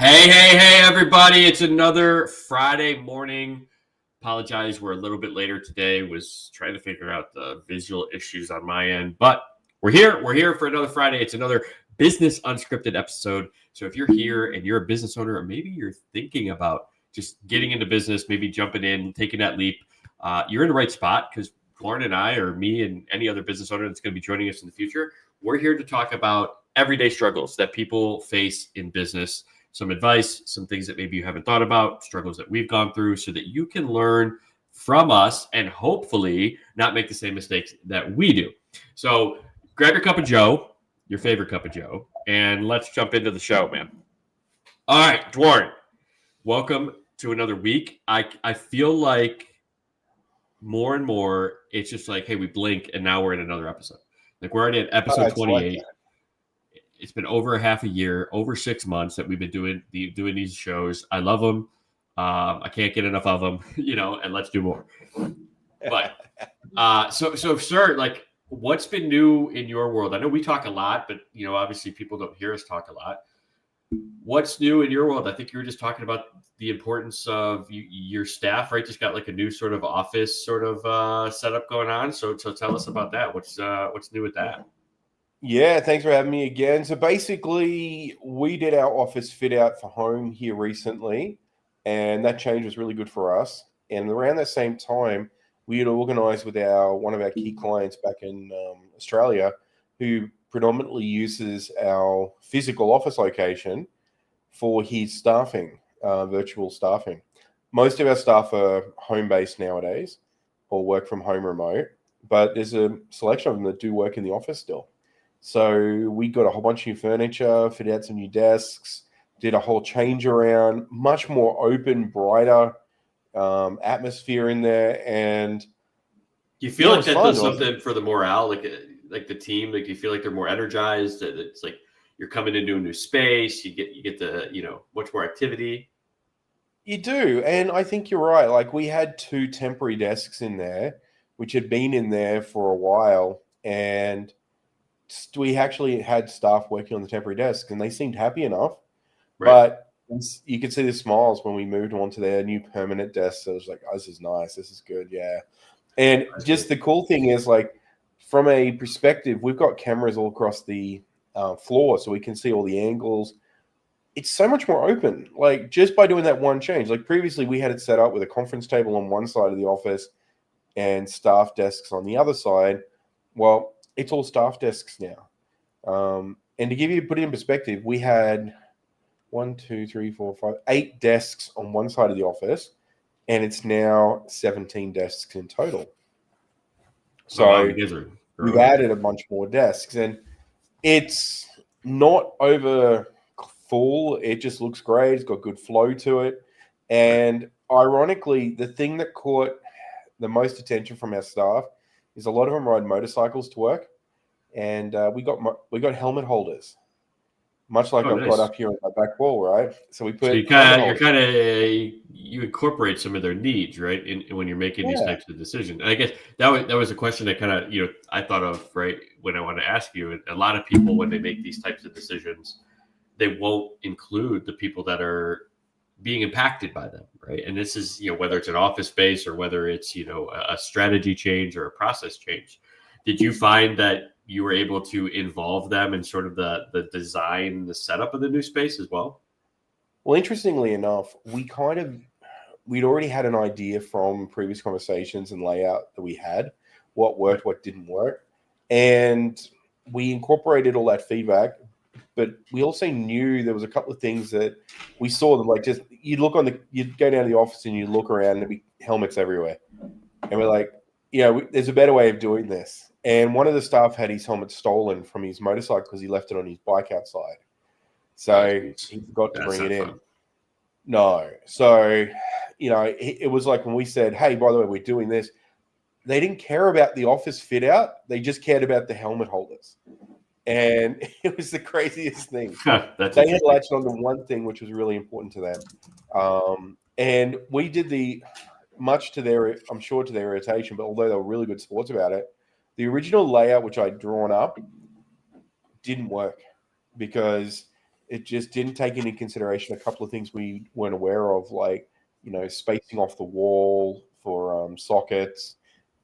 Hey, everybody. It's another Friday morning. Apologize, we're a little bit later today. Was trying to figure out the visual issues on my end, but we're here. We're here for another Friday. It's another Business Unscripted episode. So if you're here and you're a business owner, or maybe you're thinking about just getting into business, maybe jumping in, taking that leap, you're in the right spot because Lauren and I, or me and any other business owner that's going to be joining us in the future, we're here to talk about everyday struggles that people face in business, some advice, some things that maybe you haven't thought about, struggles that we've gone through, so that you can learn from us and hopefully not make the same mistakes that we do. So grab your cup of Joe, your favorite cup of Joe, and let's jump into the show, man. All right, Dwarren, welcome to another week. I feel like more and more, it's just like, hey, we blink and now we're in another episode. Like we're already at episode 28. Like it's been over a half a year, over 6 months that we've been doing these shows. I love them. I can't get enough of them, and let's do more. But so sir, like, what's been new in your world? I know we talk a lot, but obviously people don't hear us talk a lot. What's new in your world? I think you were just talking about the importance of your staff, right? Just got like a new sort of office sort of setup going on. So tell us about that. What's new with that? Yeah, thanks for having me again. So basically, we did our office fit out for home here recently, and that change was really good for us. And around that same time, we had organized with one of our key clients back in Australia, who predominantly uses our physical office location for his staffing, virtual staffing. Most of our staff are home-based nowadays or work from home remote, but there's a selection of them that do work in the office still. So we got a whole bunch of new furniture, fitted out some new desks, did a whole change around, much more open, brighter atmosphere in there. And do you feel like that does something for the morale, like the team? Like, do you feel like they're more energized? That it's like you're coming into a new space, you get the much more activity. You do, and I think you're right. Like, we had 2 temporary desks in there, which had been in there for a while, and we actually had staff working on the temporary desks, and they seemed happy enough. Right. But you could see the smiles when we moved on to their new permanent desks. So it was like, oh, this is nice. This is good. Yeah. And just the cool thing is, like, from a perspective, we've got cameras all across the floor, so we can see all the angles. It's so much more open, like, just by doing that one change. Like, previously we had it set up with a conference table on one side of the office and staff desks on the other side. Well, it's all staff desks now. And to put it in perspective, we had 8 desks on one side of the office, and it's now 17 desks in total. So we've added a bunch more desks, and it's not over full. It just looks great. It's got good flow to it. And ironically, the thing that caught the most attention from our staff is a lot of them ride motorcycles to work, and we got helmet holders, much like I've got up here on my back wall, right? So we put. So you incorporate some of their needs, right? When you're making these types of decisions. And I guess that was a question that kind of I thought of right when I wanted to ask you. A lot of people, when they make these types of decisions, they won't include the people that are being impacted by them, right? And this is, whether it's an office space or whether it's, a strategy change or a process change. Did you find that you were able to involve them in sort of the design, the setup of the new space as well? Well, interestingly enough, we'd already had an idea from previous conversations and layout that we had, what worked, what didn't work. And we incorporated all that feedback. But we also knew there was a couple of things that we saw them, like, just you'd go down to the office and you look around and there'd be helmets everywhere. And we're like, there's a better way of doing this. And one of the staff had his helmet stolen from his motorcycle because he left it on his bike outside. So he forgot to bring it in. No. So, it was like when we said, hey, by the way, we're doing this. They didn't care about the office fit out. They just cared about the helmet holders. And it was the craziest thing. They had latched on to one thing, which was really important to them. And we did much to their irritation, but although they were really good sports about it, the original layout, which I'd drawn up, didn't work because it just didn't take into consideration a couple of things we weren't aware of, like, spacing off the wall for sockets,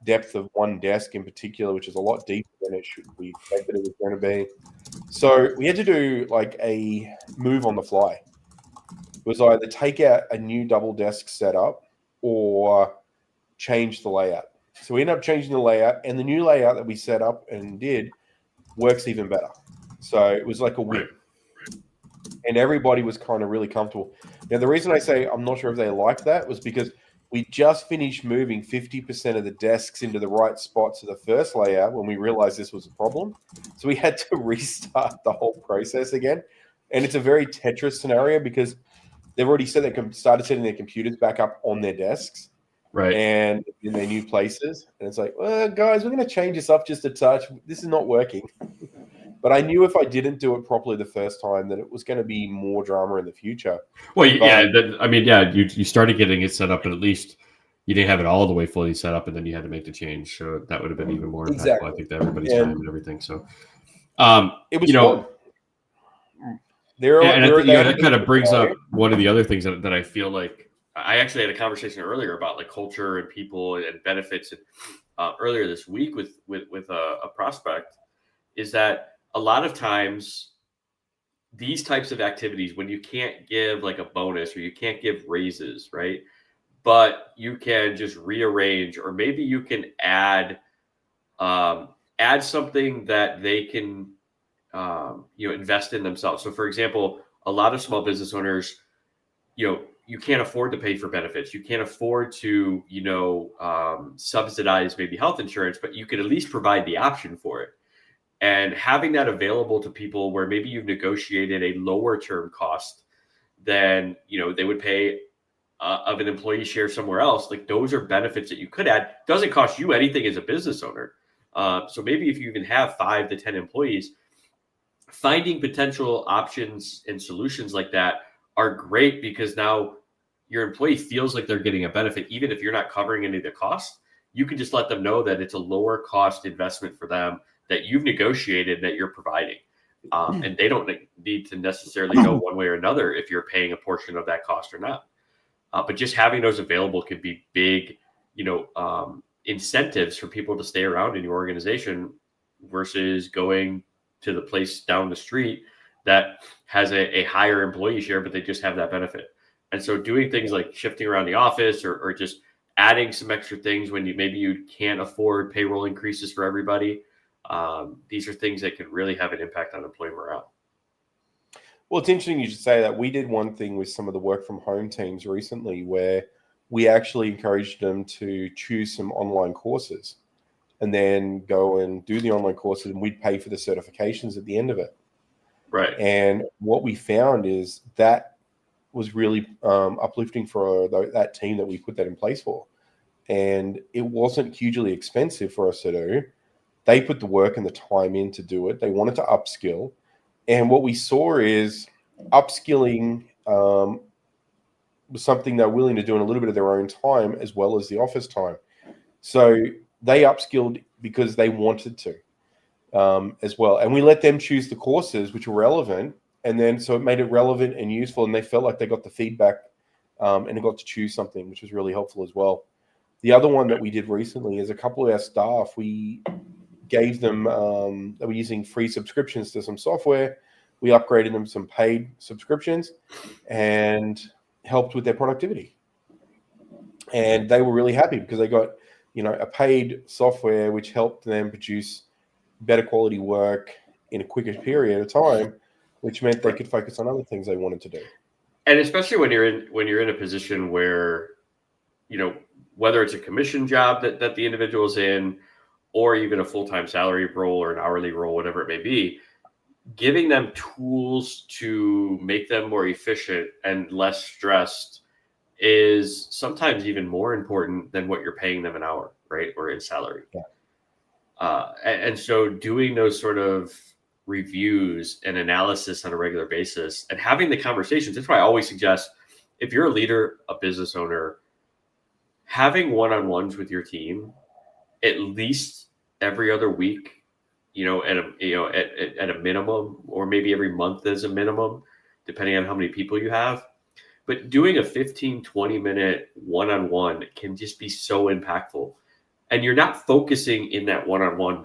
depth of one desk in particular, which is a lot deeper than we expected it was going to be. So we had to do like a move on the fly. It was either take out a new double desk setup or change the layout. So we ended up changing the layout, and the new layout that we set up and did works even better. So it was like a win. And everybody was kind of really comfortable. Now, the reason I say I'm not sure if they liked that was because we just finished moving 50% of the desks into the right spots of the first layout when we realized this was a problem. So we had to restart the whole process again. And it's a very Tetris scenario because they've already said they started setting their computers back up on their desks. Right. And in their new places. And it's like, well, guys, we're going to change this up just a touch. This is not working. But I knew if I didn't do it properly the first time, that it was going to be more drama in the future. Well, you started getting it set up, but at least you didn't have it all the way fully set up, and then you had to make the change. So that would have been even more impactful, exactly. I think, to everybody's time and everything. So, it was fun. That kind of brings up one of the other things that I feel like I actually had a conversation earlier about like culture and people and benefits. And earlier this week with a prospect, is that a lot of times these types of activities, when you can't give like a bonus or you can't give raises, right? But you can just rearrange, or maybe you can add something that they can invest in themselves. So for example, a lot of small business owners, you can't afford to pay for benefits. You can't afford to, subsidize maybe health insurance, but you could at least provide the option for it. And having that available to people where maybe you've negotiated a lower term cost than, they would pay of an employee share somewhere else. Like those are benefits that you could add. Doesn't cost you anything as a business owner. So maybe if you even have 5 to 10 employees, finding potential options and solutions like that are great, because now your employee feels like they're getting a benefit. Even if you're not covering any of the costs, you can just let them know that it's a lower cost investment for them that you've negotiated, that you're providing. And they don't need to necessarily know one way or another if you're paying a portion of that cost or not. But just having those available could be big, incentives for people to stay around in your organization versus going to the place down the street that has a higher employee share, but they just have that benefit. And so doing things like shifting around the office or just adding some extra things when maybe you can't afford payroll increases for everybody. These are things that could really have an impact on employee morale. Well, it's interesting you should say that. We did one thing with some of the work from home teams recently where we actually encouraged them to choose some online courses and then go and do the online courses, and we'd pay for the certifications at the end of it. Right. And what we found is that was really uplifting for that team that we put that in place for. And it wasn't hugely expensive for us to do. They put the work and the time in to do it. They wanted to upskill. And what we saw is upskilling was something they're willing to do in a little bit of their own time as well as the office time. So they upskilled because they wanted to as well. And we let them choose the courses which were relevant. And then so it made it relevant and useful. And they felt like they got the feedback and they got to choose something, which was really helpful as well. The other one that we did recently is a couple of our staff, we gave them, they were using free subscriptions to some software. We upgraded them some paid subscriptions and helped with their productivity. And they were really happy because they got, a paid software which helped them produce better quality work in a quicker period of time, which meant they could focus on other things they wanted to do. And especially when you're in a position where, whether it's a commission job that the individual's in, or even a full-time salary role or an hourly role, whatever it may be, giving them tools to make them more efficient and less stressed is sometimes even more important than what you're paying them an hour, right? Or in salary. Yeah. And so doing those sort of reviews and analysis on a regular basis and having the conversations, that's why I always suggest, if you're a leader, a business owner, having one-on-ones with your team at least every other week, at a minimum, or maybe every month as a minimum, depending on how many people you have. But doing a 15, 20-minute one-on-one can just be so impactful. And you're not focusing in that one-on-one.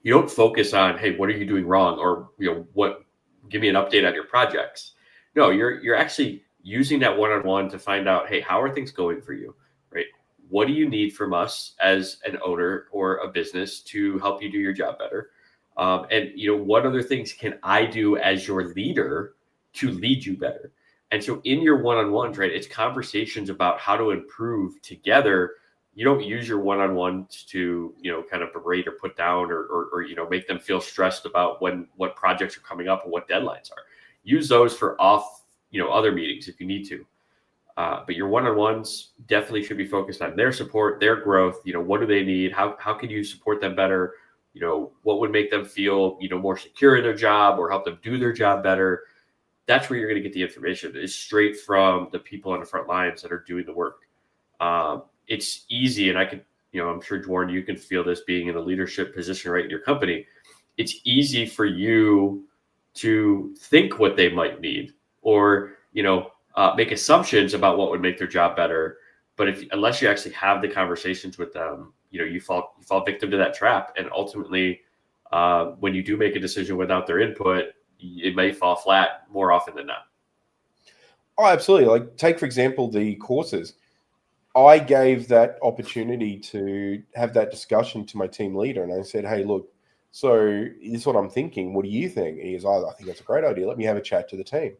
You don't focus on, hey, what are you doing wrong? Or, what, give me an update on your projects. No, you're actually using that one-on-one to find out, hey, how are things going for you, right? What do you need from us as an owner or a business to help you do your job better? And what other things can I do as your leader to lead you better? And so in your one-on-ones, right, it's conversations about how to improve together. You don't use your one-on-ones to, kind of berate or put down or make them feel stressed about what projects are coming up and what deadlines are. Use those for other meetings if you need to. But your one-on-ones definitely should be focused on their support, their growth. What do they need? How can you support them better? What would make them feel, more secure in their job or help them do their job better? That's where you're going to get the information. It's straight from the people on the front lines that are doing the work. It's easy, and I could, I'm sure, Dwarren, you can feel this being in a leadership position right in your company. It's easy for you to think what they might need or, make assumptions about what would make their job better. But unless you actually have the conversations with them, you fall victim to that trap. And ultimately, when you do make a decision without their input, it may fall flat more often than not. Oh, absolutely. Like, take, for example, the courses. I gave that opportunity to have that discussion to my team leader. And I said, hey, look, so this is what I'm thinking. What do you think? And he goes, I think that's a great idea. Let me have a chat to the team.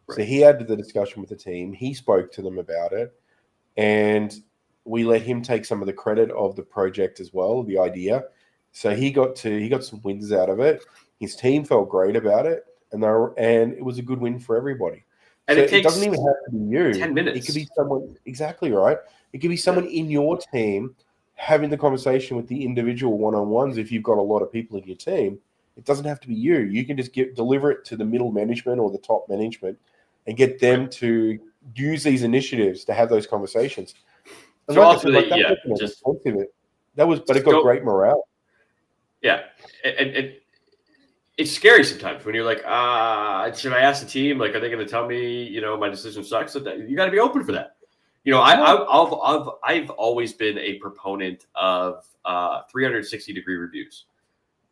Right. So he had the discussion with the team. He spoke to them about it. And we let him take some of the credit of the project as well, the idea. So he got some wins out of it. His team felt great about it. And it was a good win for everybody. And so it doesn't even have to be you. 10 minutes. It could be someone, exactly right. It could be someone in your team having the conversation with the individual one-on-ones. If you've got a lot of people in your team, it doesn't have to be you. You can just deliver it to the middle management or the top management and get them to use these initiatives to have those conversations. And so like ultimately, but it got great morale. Yeah. And it's scary sometimes when you're like, should I ask the team? Like, are they going to tell me, my decision sucks? You got to be open for that. I've always been a proponent of 360-degree reviews.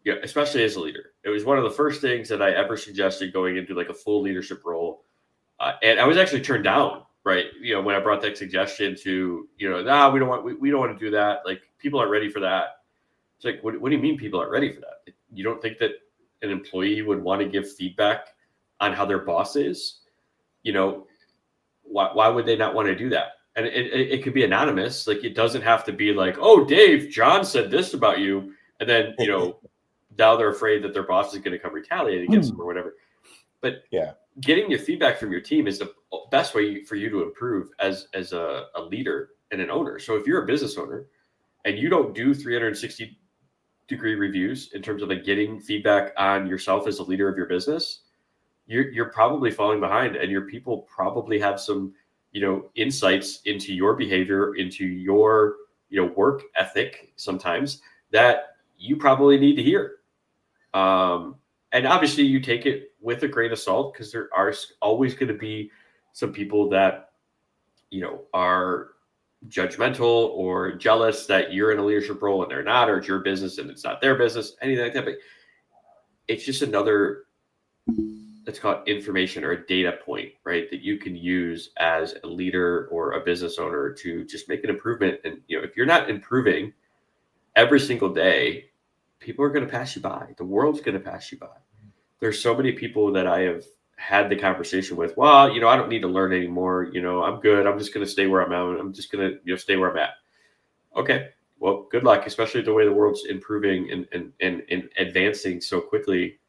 Yeah, especially as a leader. It was one of the first things that I ever suggested going into like a full leadership role. And I was actually turned down, right? When I brought that suggestion to, we don't want to do that. Like, people aren't ready for that. It's like, what do you mean people aren't ready for that? You don't think that an employee would want to give feedback on how their boss is? Why would they not want to do that? And it could be anonymous. Like, it doesn't have to be like, oh, Dave, John said this about you. And then, now they're afraid that their boss is going to come retaliate against them or whatever. But getting your feedback from your team is the best way for you to improve as a leader and an owner. So if you're a business owner and you don't do 360-degree reviews in terms of like getting feedback on yourself as a leader of your business, you're probably falling behind, and your people probably have some, insights into your behavior, into your, work ethic sometimes that you probably need to hear. And obviously you take it with a grain of salt, because there are always going to be some people that, are judgmental or jealous that you're in a leadership role and they're not, or it's your business and it's not their business, anything like that. But it's just another, let's call it information or a data point, right? That you can use as a leader or a business owner to just make an improvement. And, if you're not improving every single day, people are going to pass you by. The world's going to pass you by. There's so many people that I have had the conversation with. Well, I don't need to learn anymore. I'm good. I'm just going to stay where I'm at. I'm just going to stay where I'm at. Okay. Well, good luck, especially the way the world's improving and advancing so quickly.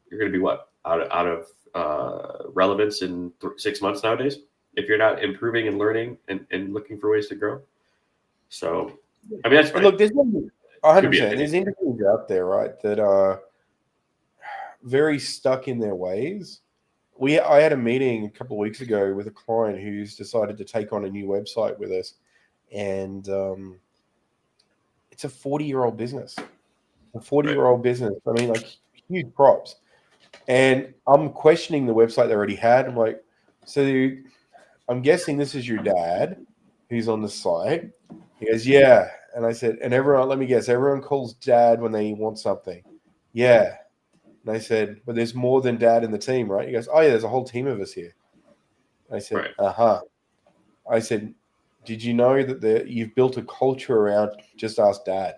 You're going to be what? Out of relevance in 6 months nowadays, if you're not improving and learning and looking for ways to grow. So, I mean, that's fine. Look, there's 100%. There's individuals out there, right, that are very stuck in their ways. I had a meeting a couple of weeks ago with a client who's decided to take on a new website with us, and it's a 40-year-old business. A 40-year-old business. I mean, like, huge props. And I'm questioning the website they already had. I'm like, so I'm guessing this is your dad who's on the site. He goes, yeah. And I said, and everyone, let me guess, everyone calls dad when they want something. Yeah. And I said, but there's more than dad in the team, right? He goes, oh, yeah, there's a whole team of us here. I said, Right. uh-huh. I said, did you know that you've built a culture around just ask dad?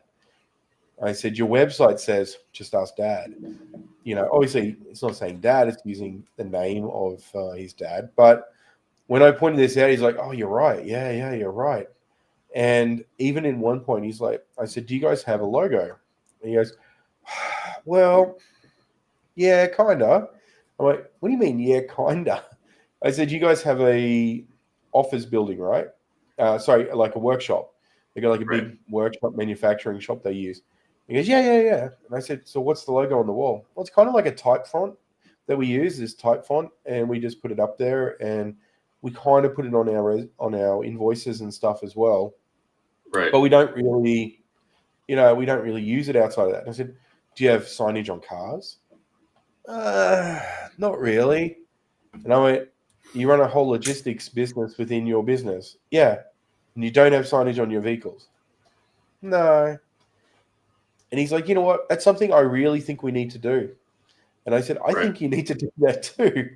I said, your website says just ask dad. You know, obviously it's not saying dad, it's using the name of his dad. But when I pointed this out, he's like, oh, you're right. Yeah, you're right. And even in one point, he's like, I said, do you guys have a logo? And he goes, well, yeah, kind of. I'm like, what do you mean, yeah, kind of? I said, you guys have a office building, right? Sorry, like a workshop. They got like a Right. big workshop manufacturing shop they use. He goes, yeah. And I said, so what's the logo on the wall? Well, it's kind of like a type font that we use, this type font, and we just put it up there, and we kind of put it on our invoices and stuff as well. Right. But we don't really, we don't really use it outside of that. And I said, do you have signage on cars? Not really. And I went, you run a whole logistics business within your business? Yeah. And you don't have signage on your vehicles? No. And he's like, you know what? That's something I really think we need to do. And I said, I Right. think you need to do that too.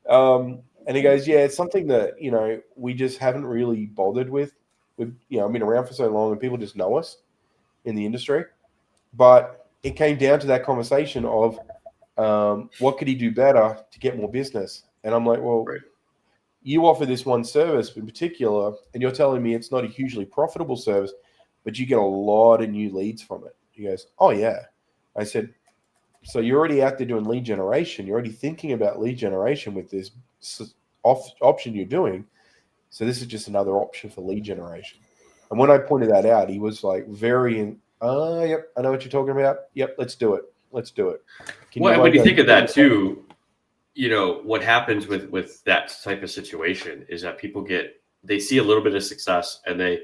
And he goes, yeah, it's something that, we just haven't really bothered with. We've, I've been around for so long and people just know us in the industry. But it came down to that conversation of what could he do better to get more business? And I'm like, well, Right. you offer this one service in particular, and you're telling me it's not a hugely profitable service, but you get a lot of new leads from it. He goes, oh, yeah. I said, so you're already out there doing lead generation. You're already thinking about lead generation with this option you're doing. So this is just another option for lead generation. And when I pointed that out, he was like yep, I know what you're talking about. Yep, let's do it. Can Well, your and when you logo think of that too, what happens with that type of situation is that they see a little bit of success, and they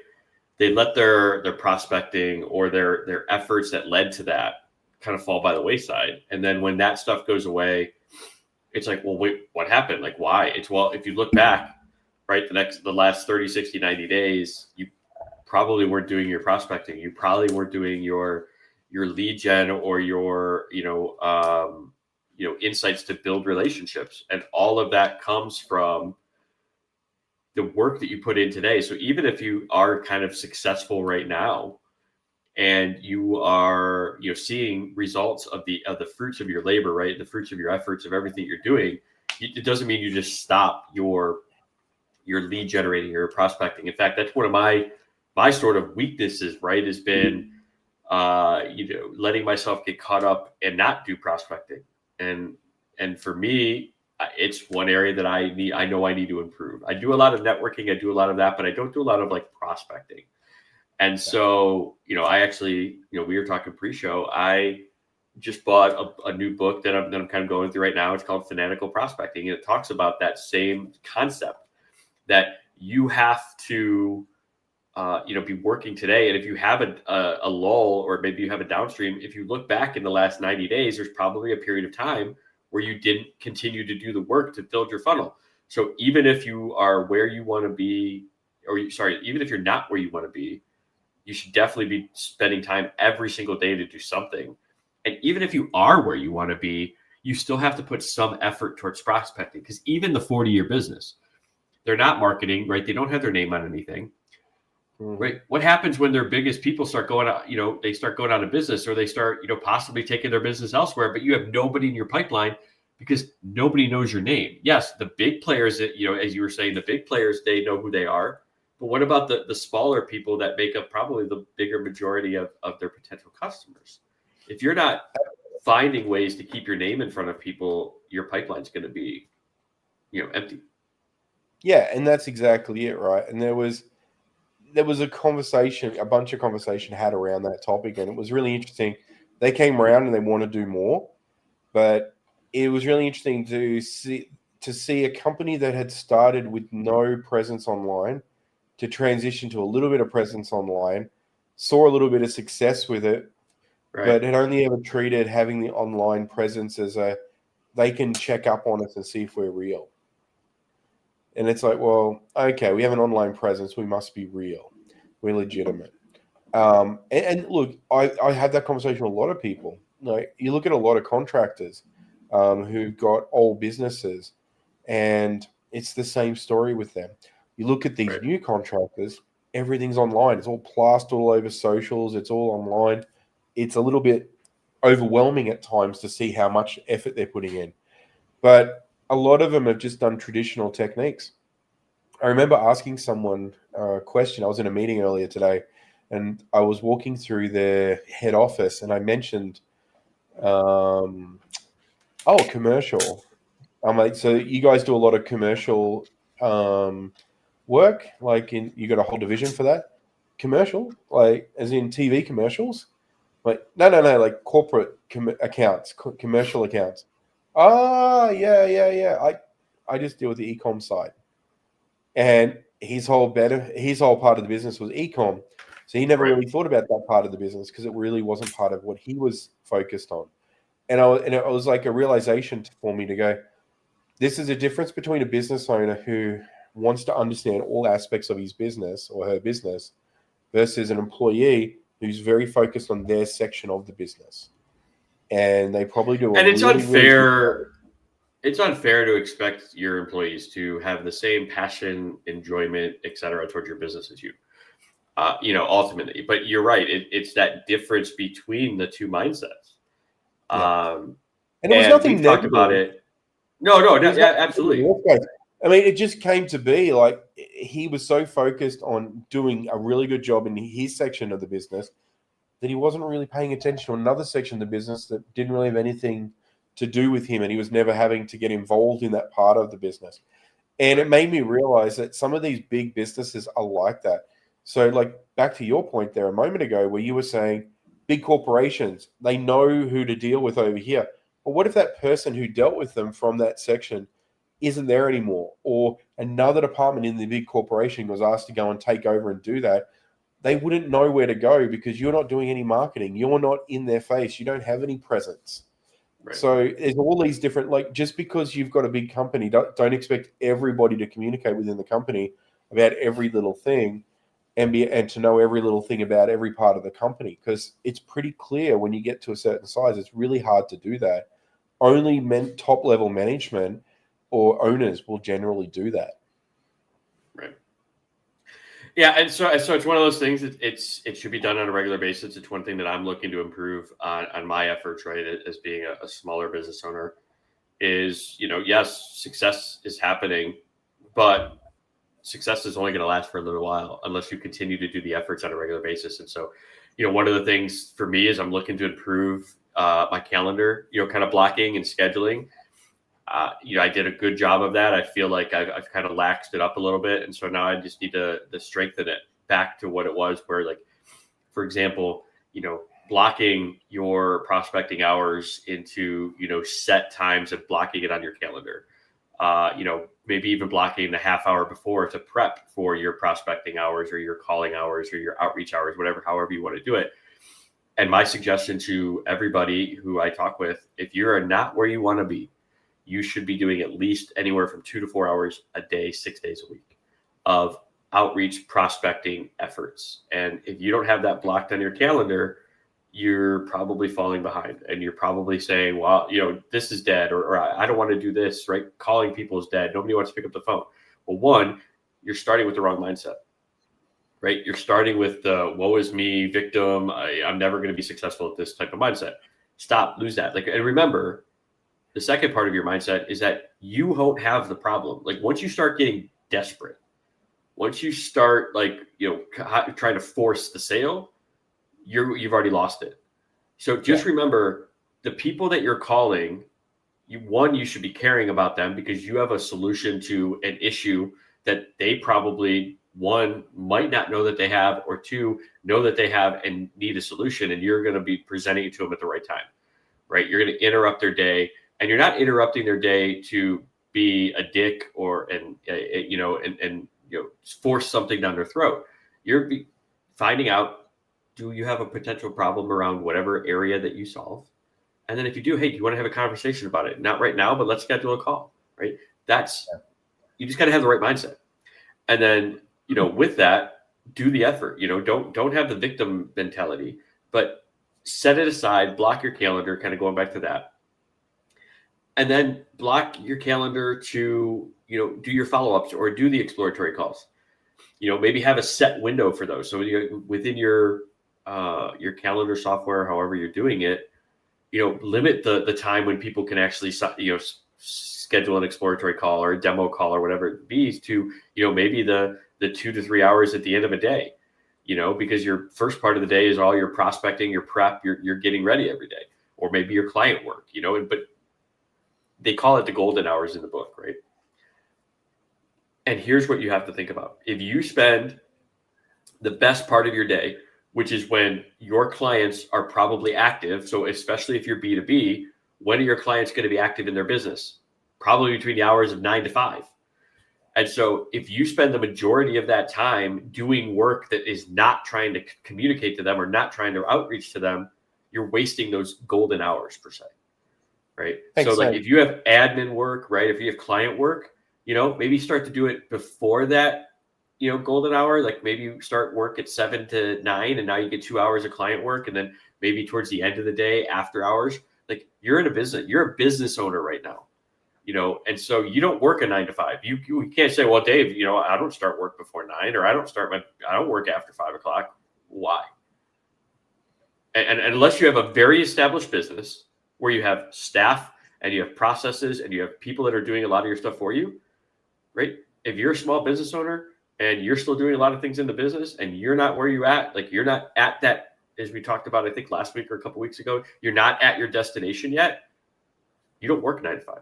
let their prospecting or their efforts that led to that kind of fall by the wayside. And then when that stuff goes away, it's like, well, wait, what happened? Like, why? It's, well, if you look back, right, the last 30, 60, 90 days, you probably weren't doing your prospecting. You probably weren't doing your lead gen or your, insights to build relationships. And all of that comes from the work that you put in today. So even if you are kind of successful right now, and you are seeing results of the fruits of your labor, right, the fruits of your efforts, of everything you're doing, it doesn't mean you just stop your lead generating, your prospecting. In fact, that's one of my sort of weaknesses, right, has been letting myself get caught up and not do prospecting. And for me, it's one area that I know I need to improve. I do a lot of networking, I do a lot of that, but I don't do a lot of like prospecting. And so, I actually, we were talking pre-show. I just bought a new book that I'm kind of going through right now. It's called Fanatical Prospecting, and it talks about that same concept, that you have to, be working today. And if you have a lull, or maybe you have a downstream, if you look back in the last 90 days, there's probably a period of time where you didn't continue to do the work to build your funnel. So even if you are where you want to be, even if you're not where you want to be, you should definitely be spending time every single day to do something. And even if you are where you want to be, you still have to put some effort towards prospecting, because even the 40-year business, they're not marketing, right? They don't have their name on anything, right? What happens when their biggest people start going out, they start going out of business, or they start, possibly taking their business elsewhere, but you have nobody in your pipeline because nobody knows your name. Yes, the big players that, as you were saying, the big players, they know who they are. But what about the smaller people that make up probably the bigger majority of their potential customers? If you're not finding ways to keep your name in front of people, your pipeline's going to be, empty. Yeah, and that's exactly it, right? And there was a conversation, a bunch of conversation had around that topic, and it was really interesting. They came around and they want to do more, but it was really interesting to see a company that had started with no presence online to transition to a little bit of presence online, saw a little bit of success with it, Right. but had only ever treated having the online presence as a they can check up on us and see if we're real. And it's like, well, okay, we have an online presence. We must be real. We're legitimate. And look, I had that conversation with a lot of people. Like, you look at a lot of contractors who've got old businesses, and it's the same story with them. You look at these new contractors, everything's online. It's all plastered all over socials. It's all online. It's a little bit overwhelming at times to see how much effort they're putting in. But a lot of them have just done traditional techniques. I remember asking someone a question. I was in a meeting earlier today, and I was walking through their head office, and I mentioned, commercial. I'm like, so you guys do a lot of commercial work? Like, you got a whole division for that? Commercial? Like, as in TV commercials? Like, no, like corporate accounts, commercial accounts. Ah, yeah. I just deal with the e-com side. And his whole part of the business was e-com. So he never really thought about that part of the business because it really wasn't part of what he was focused on. And it was like a realization for me to go, this is a difference between a business owner who wants to understand all aspects of his business or her business versus an employee who's very focused on their section of the business. And they probably do. And it's unfair. It's unfair to expect your employees to have the same passion, enjoyment, etc., towards your business as you. Ultimately. But you're right. It's that difference between the two mindsets. Yeah. And it was nothing we've talked about it. No, absolutely. I mean, it just came to be like he was so focused on doing a really good job in his section of the business that he wasn't really paying attention to another section of the business that didn't really have anything to do with him, and he was never having to get involved in that part of the business. And it made me realize that some of these big businesses are like that. So, like, back to your point there a moment ago where you were saying big corporations, they know who to deal with over here. But what if that person who dealt with them from that section isn't there anymore, or another department in the big corporation was asked to go and take over and do that? They wouldn't know where to go because you're not doing any marketing. You're not in their face. You don't have any presence. Right. So there's all these different, like, just because you've got a big company, don't expect everybody to communicate within the company about every little thing and to know every little thing about every part of the company, because it's pretty clear when you get to a certain size, it's really hard to do that. Only top level management or owners will generally do that. Right. Yeah, and so it's one of those things. It should be done on a regular basis. It's one thing that I'm looking to improve on my efforts, right, as being a smaller business owner. Is, yes, success is happening, but success is only going to last for a little while unless you continue to do the efforts on a regular basis. And so, one of the things for me is I'm looking to improve my calendar, kind of blocking and scheduling. I did a good job of that. I feel like I've kind of laxed it up a little bit. And so now I just need to strengthen it back to what it was, where, like, for example, blocking your prospecting hours into, set times and blocking it on your calendar. Maybe even blocking the half hour before to prep for your prospecting hours or your calling hours or your outreach hours, however you want to do it. And my suggestion to everybody who I talk with, if you're not where you want to be, you should be doing at least anywhere from 2 to 4 hours a day, 6 days a week of outreach prospecting efforts. And if you don't have that blocked on your calendar, you're probably falling behind, and you're probably saying, well, this is dead, or I don't want to do this, right? Calling people is dead. Nobody wants to pick up the phone. Well, one, you're starting with the wrong mindset, right? You're starting with the woe is me, victim. I'm never going to be successful at this type of mindset. Stop, lose that. And remember, the second part of your mindset is that you won't have the problem. Like, once you start getting desperate, once you start trying to force the sale, you've already lost it. So just remember, the people that you're calling, you should be caring about them because you have a solution to an issue that they probably, one, might not know that they have, or two, know that they have and need a solution, and you're going to be presenting it to them at the right time, right? You're going to interrupt their day, and you're not interrupting their day to be a dick or force something down their throat. You're finding out, do you have a potential problem around whatever area that you solve? And then if you do, hey, do you want to have a conversation about it? Not right now, but let's schedule a call, right? You just got to have the right mindset. And then, with that, do the effort. Don't have the victim mentality, but set it aside, block your calendar, kind of going back to that. And then block your calendar to, do your follow-ups or do the exploratory calls. Maybe have a set window for those. So within your calendar software, however you're doing it, limit the time when people can actually, schedule an exploratory call or a demo call or whatever it be to, maybe the 2 to 3 hours at the end of a day, because your first part of the day is all your prospecting, your prep, you're getting ready every day, or maybe your client work, but they call it the golden hours in the book, right? And here's what you have to think about. If you spend the best part of your day, which is when your clients are probably active, so especially if you're B2B, when are your clients going to be active in their business? Probably between the hours of 9 to 5. And so if you spend the majority of that time doing work that is not trying to communicate to them or not trying to outreach to them, you're wasting those golden hours per se, right? So like if you have admin work, right? If you have client work, maybe start to do it before that, golden hour. Like maybe you start work at 7 to 9 and now you get 2 hours of client work. And then maybe towards the end of the day, after hours, like you're a business owner right now. And so you don't work a 9 to 5. You can't say, well, Dave, I don't start work before 9, or I don't work after 5 o'clock. Why? And unless you have a very established business where you have staff and you have processes and you have people that are doing a lot of your stuff for you, right? If you're a small business owner and you're still doing a lot of things in the business and you're not where you're at, like you're not at that, as we talked about, I think last week or a couple of weeks ago, you're not at your destination yet. You don't work 9 to 5.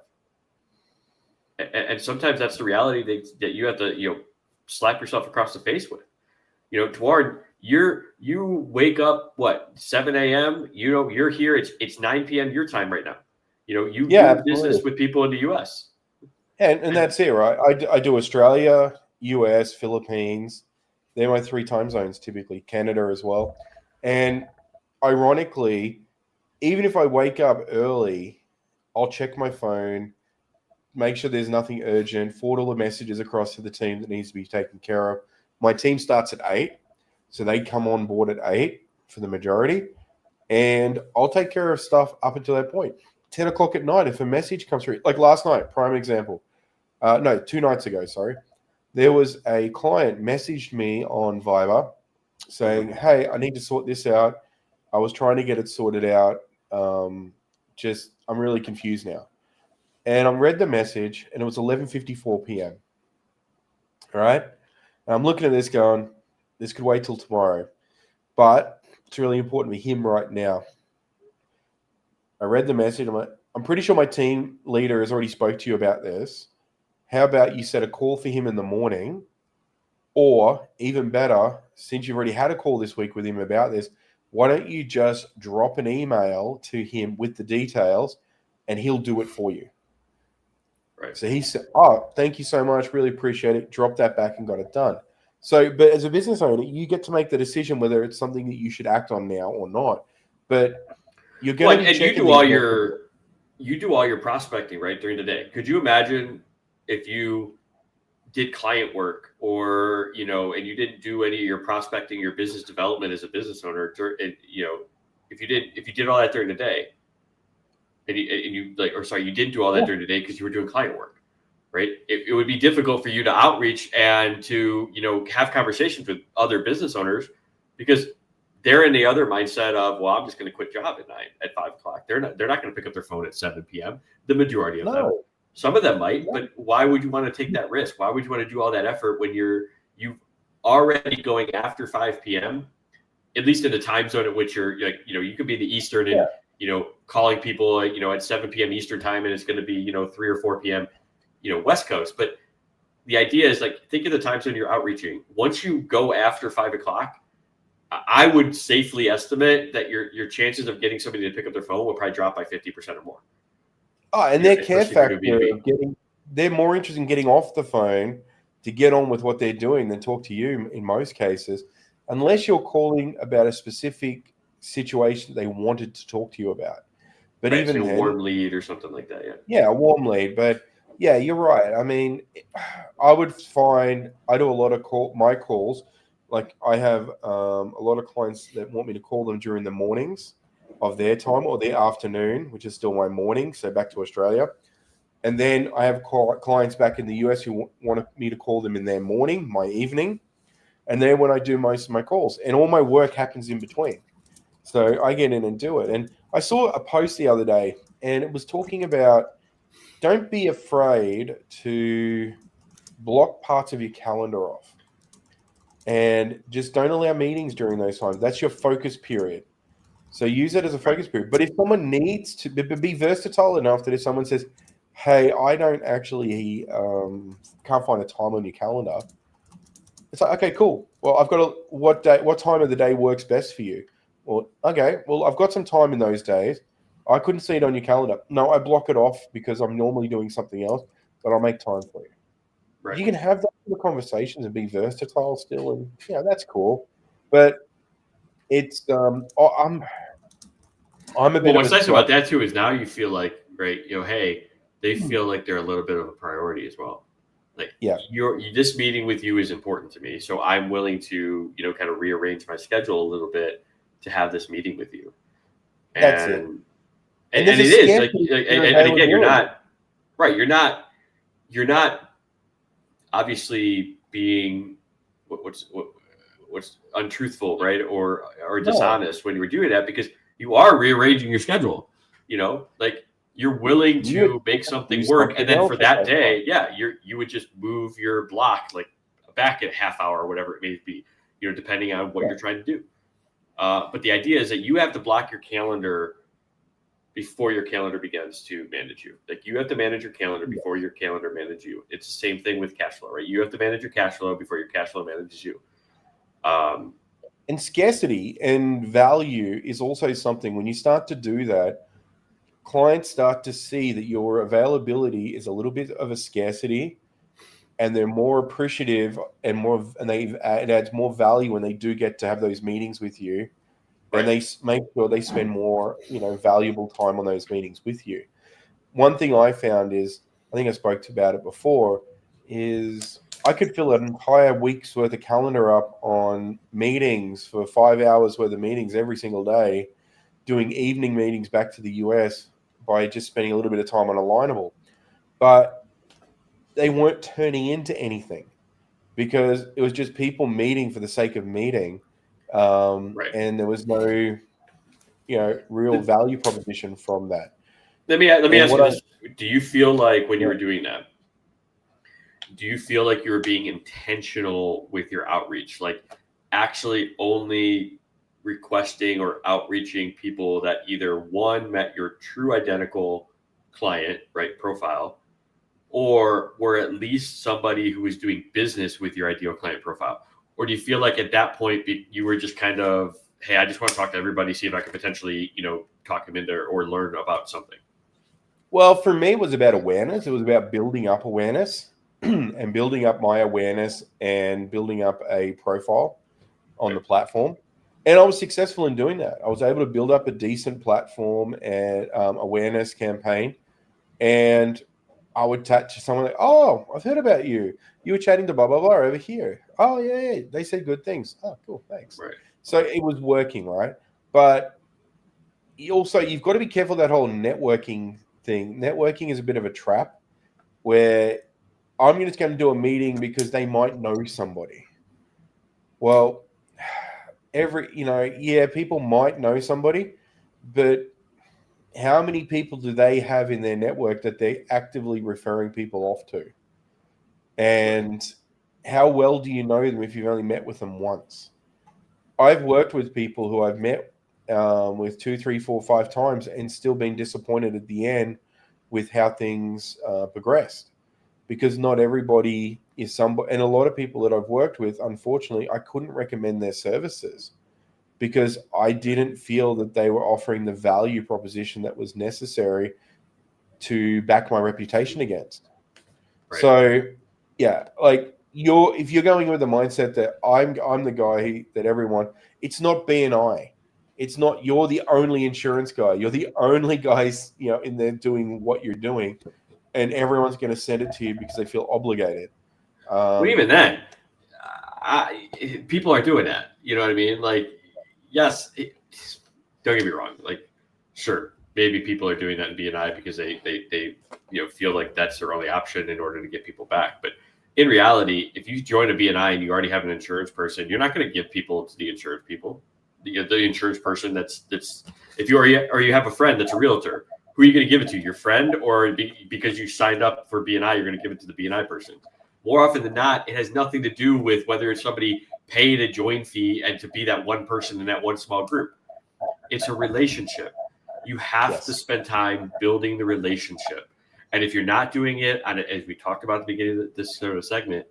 And sometimes that's the reality that you have to, slap yourself across the face with. Dward, you wake up, 7 a.m., you're here. It's 9 p.m. your time right now. You do business with people in the U.S. And that's it, right? I do Australia, US, Philippines. They're my 3 time zones typically, Canada as well. And ironically, even if I wake up early, I'll check my phone, make sure there's nothing urgent, forward all the messages across to the team that needs to be taken care of. My team starts at 8, so they come on board at 8 for the majority. And I'll take care of stuff up until that point. 10 o'clock at night, if a message comes through, like last night, prime example. 2 nights ago, sorry. There was a client messaged me on Viber saying, hey, I need to sort this out. I was trying to get it sorted out. I'm really confused now. And I read the message, and it was 11:54 p.m. All right? And I'm looking at this going, this could wait till tomorrow. But it's really important for him right now. I read the message. I'm pretty sure my team leader has already spoke to you about this. How about you set a call for him in the morning? Or even better, since you've already had a call this week with him about this, why don't you just drop an email to him with the details, and he'll do it for you. Right. So he said, oh, thank you so much. Really appreciate it. Drop that back and got it done. So, but as a business owner, you get to make the decision whether it's something that you should act on now or not. But you're going to be checking. You do all your prospecting, right, during the day. Could you imagine if you did client work or, and you didn't do any of your prospecting, your business development as a business owner, if you did all that during the day, and you didn't do all that during the day because you were doing client work, right? It would be difficult for you to outreach and to, have conversations with other business owners because they're in the other mindset of, well, I'm just going to quit job at 5 o'clock. They're not going to pick up their phone at 7 p.m. The majority of them. Some of them might, but why would you want to take that risk? Why would you want to do all that effort when you've already going after 5 p.m., at least in the time zone at which you're like, you could be the Eastern and, calling people, at 7 p.m. Eastern time, and it's going to be, 3 or 4 p.m., West Coast. But the idea is like, think of the time zone you're outreaching. Once you go after 5 o'clock, I would safely estimate that your chances of getting somebody to pick up their phone will probably drop by 50% or more. Oh, and their care factor they're more interested in getting off the phone to get on with what they're doing than talk to you in most cases, unless you're calling about a specific situation they wanted to talk to you about. But right, even so a then, warm lead or something like that. yeah, a warm lead. But yeah, you're right. I mean, I would find I do a lot of my calls. Like I have a lot of clients that want me to call them during the mornings of their time or their afternoon, which is still my morning. So back to Australia. And then I have clients back in the US who want me to call them in their morning, my evening. And then when I do most of my calls, and all my work happens in between. So I get in and do it. And I saw a post the other day, and it was talking about don't be afraid to block parts of your calendar off and just don't allow meetings during those times. That's your focus period. So use it as a focus period. But if someone needs to be versatile enough that if someone says, hey, I don't actually can't find a time on your calendar, it's like, okay, cool. Well, I've got what time of the day works best for you? Well, okay, well, I've got some time in those days. I couldn't see it on your calendar. No, I block it off because I'm normally doing something else, but I'll make time for you. Right. You can have those sort of conversations and be versatile still, and that's cool. But it's I'm a bit Well, of what's a nice about that too is now you feel like, right, hey, they Hmm. feel like they're a little bit of a priority as well. Like Yeah. this meeting with you is important to me, so I'm willing to kind of rearrange my schedule a little bit to have this meeting with you. That's it. And And and there's a it is like, scarcity for and again, you're availability. not right. You're not obviously being what's untruthful, right, or No, dishonest when you were doing that, because you are rearranging your schedule. Like you're willing you to make do something work, and something then for else at that that time. day, yeah, you would just move your block like back a half hour or whatever it may be, depending on what Yeah. you're trying to do. But the idea is that you have to block your calendar before your calendar begins to manage you. Like you have to manage your calendar before your calendar manages you. It's the same thing with cash flow, right? You have to manage your cash flow before your cash flow manages you. And scarcity and value is also something when you start to do that, clients start to see that your availability is a little bit of a scarcity and they're more appreciative and it adds more value when they do get to have those meetings with you. And right. they make sure they spend more, valuable time on those meetings with you. One thing I found is, I think I spoke about it before, is I could fill an entire week's worth of calendar up on meetings for 5 hours worth of meetings every single day, doing evening meetings back to the US by just spending a little bit of time on Alignable. But they weren't turning into anything because it was just people meeting for the sake of meeting. Right. And there was no, real value proposition from that. Let me And ask you what this: do you feel like when you yeah. were doing that, do you feel like you were being intentional with your outreach, like actually only requesting or outreaching people that either one met your true identical client, right, profile, or were at least somebody who was doing business with your ideal client profile? Or do you feel like at that point you were just kind of, hey, I just want to talk to everybody, see if I can potentially, talk them into or learn about something? Well, for me, it was about awareness. It was about building up awareness and building up my awareness and building up a profile on the platform. And I was successful in doing that. I was able to build up a decent platform and awareness campaign. And I would chat to someone like, oh, I've heard about you. You were chatting to blah, blah, blah over here. Oh, yeah. They said good things. Oh, cool. Thanks. Right. So it was working, right? But you've got to be careful that whole networking thing. Networking is a bit of a trap where I'm just going to do a meeting because they might know somebody. Well, people might know somebody, but how many people do they have in their network that they're actively referring people off to? And how well do you know them if you've only met with them once? I've worked with people who I've met with 2, 3, 4, 5 times and still been disappointed at the end with how things progressed, because not everybody is somebody. And a lot of people that I've worked with, unfortunately, I couldn't recommend their services because I didn't feel that they were offering the value proposition that was necessary to back my reputation against. Right. So, yeah, like if you're going with the mindset that I'm the guy that everyone, it's not BNI. It's not you're the only insurance guy. You're the only guys, in there doing what you're doing, and everyone's going to send it to you because they feel obligated. Well, even then, people are doing that. You know what I mean? Like, yes, don't get me wrong. Like, sure, maybe people are doing that in BNI because they feel like that's their only option in order to get people back. But in reality, if you join a BNI and you already have an insurance person, you're not going to give people to the insurance people. The insurance person that's if you have a friend that's a realtor, who are you going to give it to? Your friend, or because you signed up for BNI, you're going to give it to the BNI person? More often than not, it has nothing to do with whether it's somebody paid a join fee and to be that one person in that one small group. It's a relationship. You have to spend time building the relationship. And if you're not doing it, as we talked about at the beginning of this sort of segment,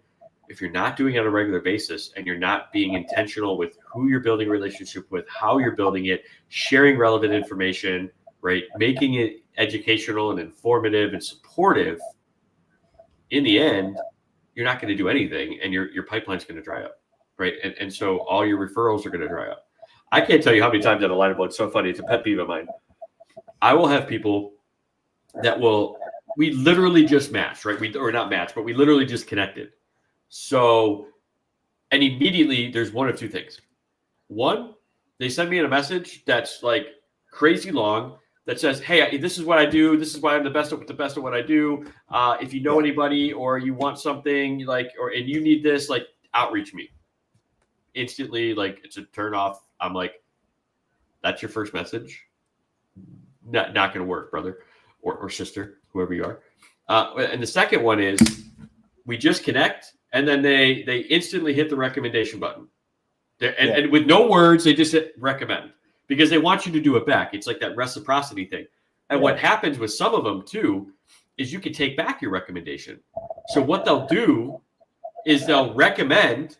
if you're not doing it on a regular basis and you're not being intentional with who you're building a relationship with, how you're building it, sharing relevant information, right, making it educational and informative and supportive, in the end, you're not going to do anything, and your pipeline's going to dry up, right? And so all your referrals are going to dry up. I can't tell you how many times on a line of it's so funny. It's a pet peeve of mine. I will have people that we literally just matched, right? We literally just connected. So, and immediately there's one of two things. One, they send me in a message that's like crazy long that says, "Hey, this is what I do. This is why I'm the best at what I do. If you know anybody or you want something and you need this, like, outreach me." Instantly, like, it's a turn off. I'm like, that's your first message? Not going to work, brother or sister, whoever you are. And the second one is we just connect, and then they instantly hit the recommendation button. And with no words, they just hit recommend because they want you to do it back. It's like that reciprocity thing. And what happens with some of them too is you can take back your recommendation. So what they'll do is they'll recommend,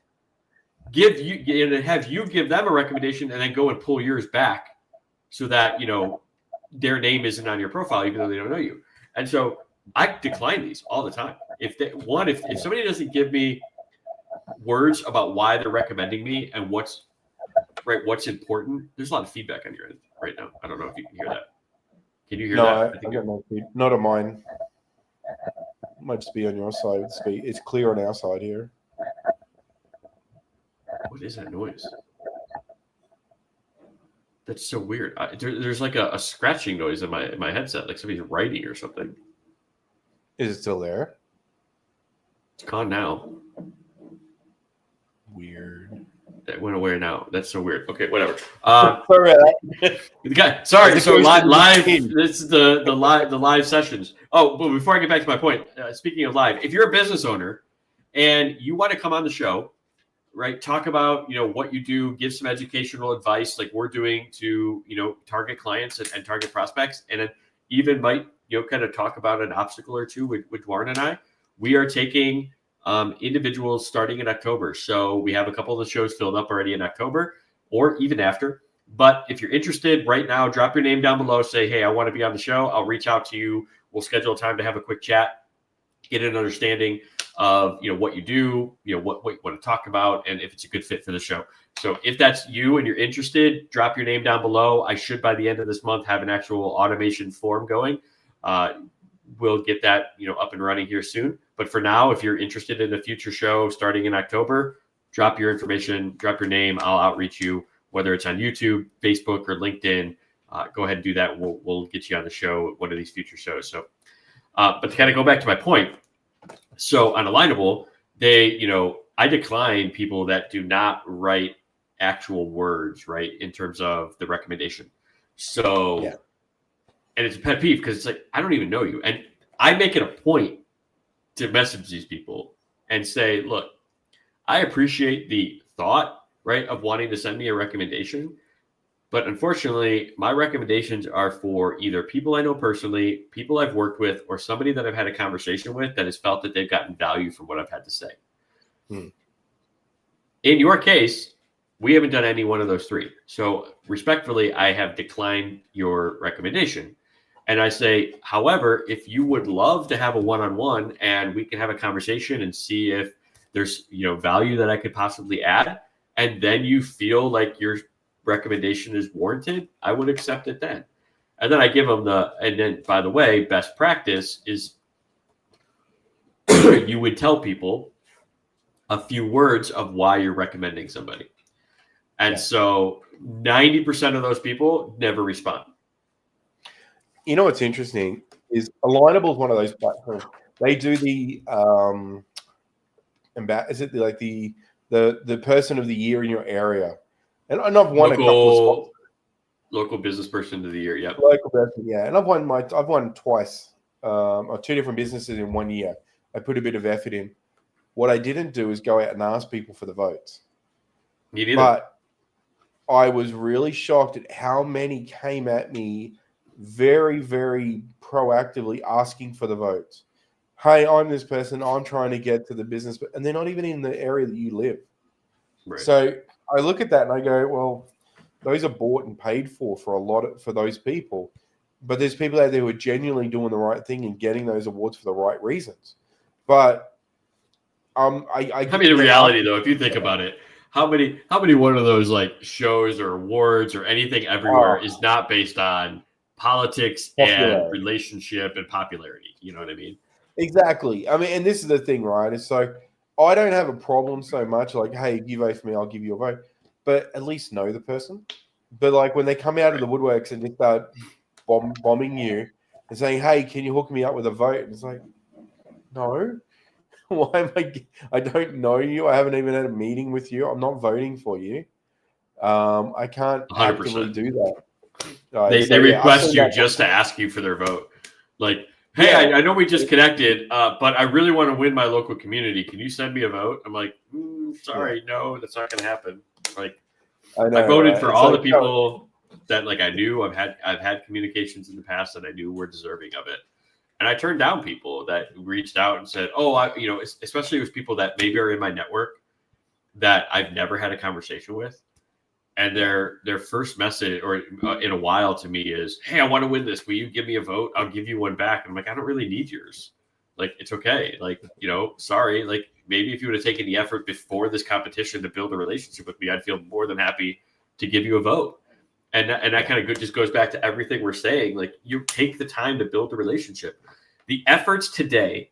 have you give them a recommendation, and then go and pull yours back so that their name isn't on your profile, even though they don't know you. And so I decline these all the time. If somebody doesn't give me words about why they're recommending me and what's important, there's a lot of feedback on your end right now. I don't know if you can hear that. Can you hear that? I got no feedback. Not on mine. Might just be on your side. It's clear on our side here. What is that noise? That's so weird. There's like a scratching noise in my headset, like somebody's writing or something. Is it still there? It's gone now. Weird. That went away now. That's so weird. Okay, whatever. Sorry. So live. This is the live sessions. Oh, but before I get back to my point, speaking of live, if you're a business owner and you want to come on the show, right? Talk about what you do, give some educational advice, like we're doing to target clients and target prospects, and then even might kind of talk about an obstacle or two with Warren and I. We are taking individuals starting in October. So we have a couple of the shows filled up already in October or even after. But if you're interested right now, drop your name down below. Say, hey, I want to be on the show. I'll reach out to you. We'll schedule a time to have a quick chat, get an understanding of what you do, what you want to talk about, and if it's a good fit for the show. So if that's you and you're interested, drop your name down below. I should, by the end of this month, have an actual automation form going. We'll get that up and running here soon. But for now, if you're interested in a future show starting in October, drop your information, drop your name. I'll outreach you, whether it's on YouTube, Facebook, or LinkedIn. Go ahead and do that. We'll get you on the show at one of these future shows. So, but to kind of go back to my point, so on Alignable, I decline people that do not write actual words, right, in terms of the recommendation. So, and it's a pet peeve because it's like, I don't even know you. And I make it a point to message these people and say, look, I appreciate the thought, right, of wanting to send me a recommendation. But unfortunately, my recommendations are for either people I know personally, people I've worked with, or somebody that I've had a conversation with that has felt that they've gotten value from what I've had to say. In your case, we haven't done any one of those three. So respectfully, I have declined your recommendation. And I say, however, if you would love to have a one-on-one and we can have a conversation and see if there's value that I could possibly add, and then you feel like you're recommendation is warranted, I would accept it then. And then I give them and then, by the way, best practice is you would tell people a few words of why you're recommending somebody. And so 90% of those people never respond. You know what's interesting is Alignable is one of those platforms. They do the is it like the person of the year in your area, and I've won a couple of spots. Local business person of the year, yep. Local person, yeah, and I've won twice, or two different businesses in 1 year. I put a bit of effort in. What I didn't do is go out and ask people for the votes. Me neither. But I was really shocked at how many came at me very, very proactively asking for the votes. Hey, I'm this person. I'm trying to get to the business, and they're not even in the area that you live. Right. So I look at that and I go, well, those are bought and paid for for those people. But there's people out there who are genuinely doing the right thing and getting those awards for the right reasons. But I mean, the reality though, if you think about it, how many one of those like shows or awards or anything everywhere is not based on politics and relationship and popularity? You know what I mean? Exactly. I mean, and this is the thing, right? It's so I don't have a problem so much like, hey, if you vote for me, I'll give you a vote. But at least know the person. But like when they come out of the woodworks and just start bombing you and saying, hey, can you hook me up with a vote? And it's like, no. Why am I don't know you. I haven't even had a meeting with you. I'm not voting for you. I can't 100%. actively do that. They request you just to ask you for their vote. Like, hey, I know we just connected, but I really want to win my local community. Can you send me a vote? I'm like, sorry, no, that's not going to happen. Like, I voted for all the people that like I knew. I've had communications in the past that I knew were deserving of it. And I turned down people that reached out and said, especially with people that maybe are in my network that I've never had a conversation with. And their first message or in a while to me is, hey, I want to win this. Will you give me a vote? I'll give you one back. I'm like, I don't really need yours. Like, it's okay. Like, sorry. Like, maybe if you would have taken the effort before this competition to build a relationship with me, I'd feel more than happy to give you a vote. And that kind of just goes back to everything we're saying. Like, you take the time to build a relationship. The efforts today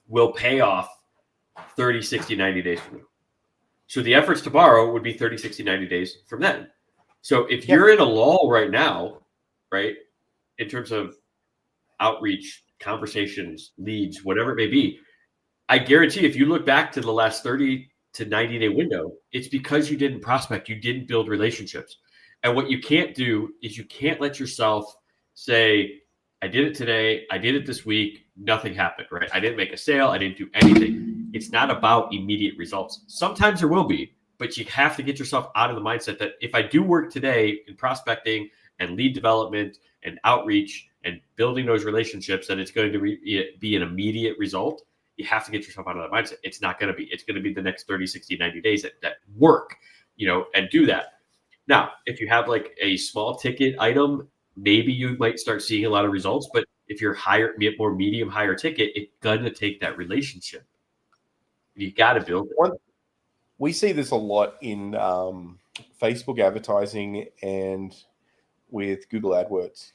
will pay off 30, 60, 90 days from now. So the efforts tomorrow would be 30, 60, 90 days from then. So if you're in a lull right now, right, in terms of outreach, conversations, leads, whatever it may be, I guarantee if you look back to the last 30 to 90 day window, it's because you didn't prospect, you didn't build relationships. And what you can't do is you can't let yourself say, I did it today, I did it this week, nothing happened, right? I didn't make a sale, I didn't do anything. It's not about immediate results. Sometimes there will be, but you have to get yourself out of the mindset that if I do work today in prospecting and lead development and outreach and building those relationships, then it's going to be an immediate result. You have to get yourself out of that mindset. It's not going to be. It's going to be the next 30, 60, 90 days that work, and do that. Now, if you have like a small ticket item, maybe you might start seeing a lot of results. But if you're more medium, higher ticket, it's going to take that relationship. You got to build it. We see this a lot in Facebook advertising and with Google AdWords.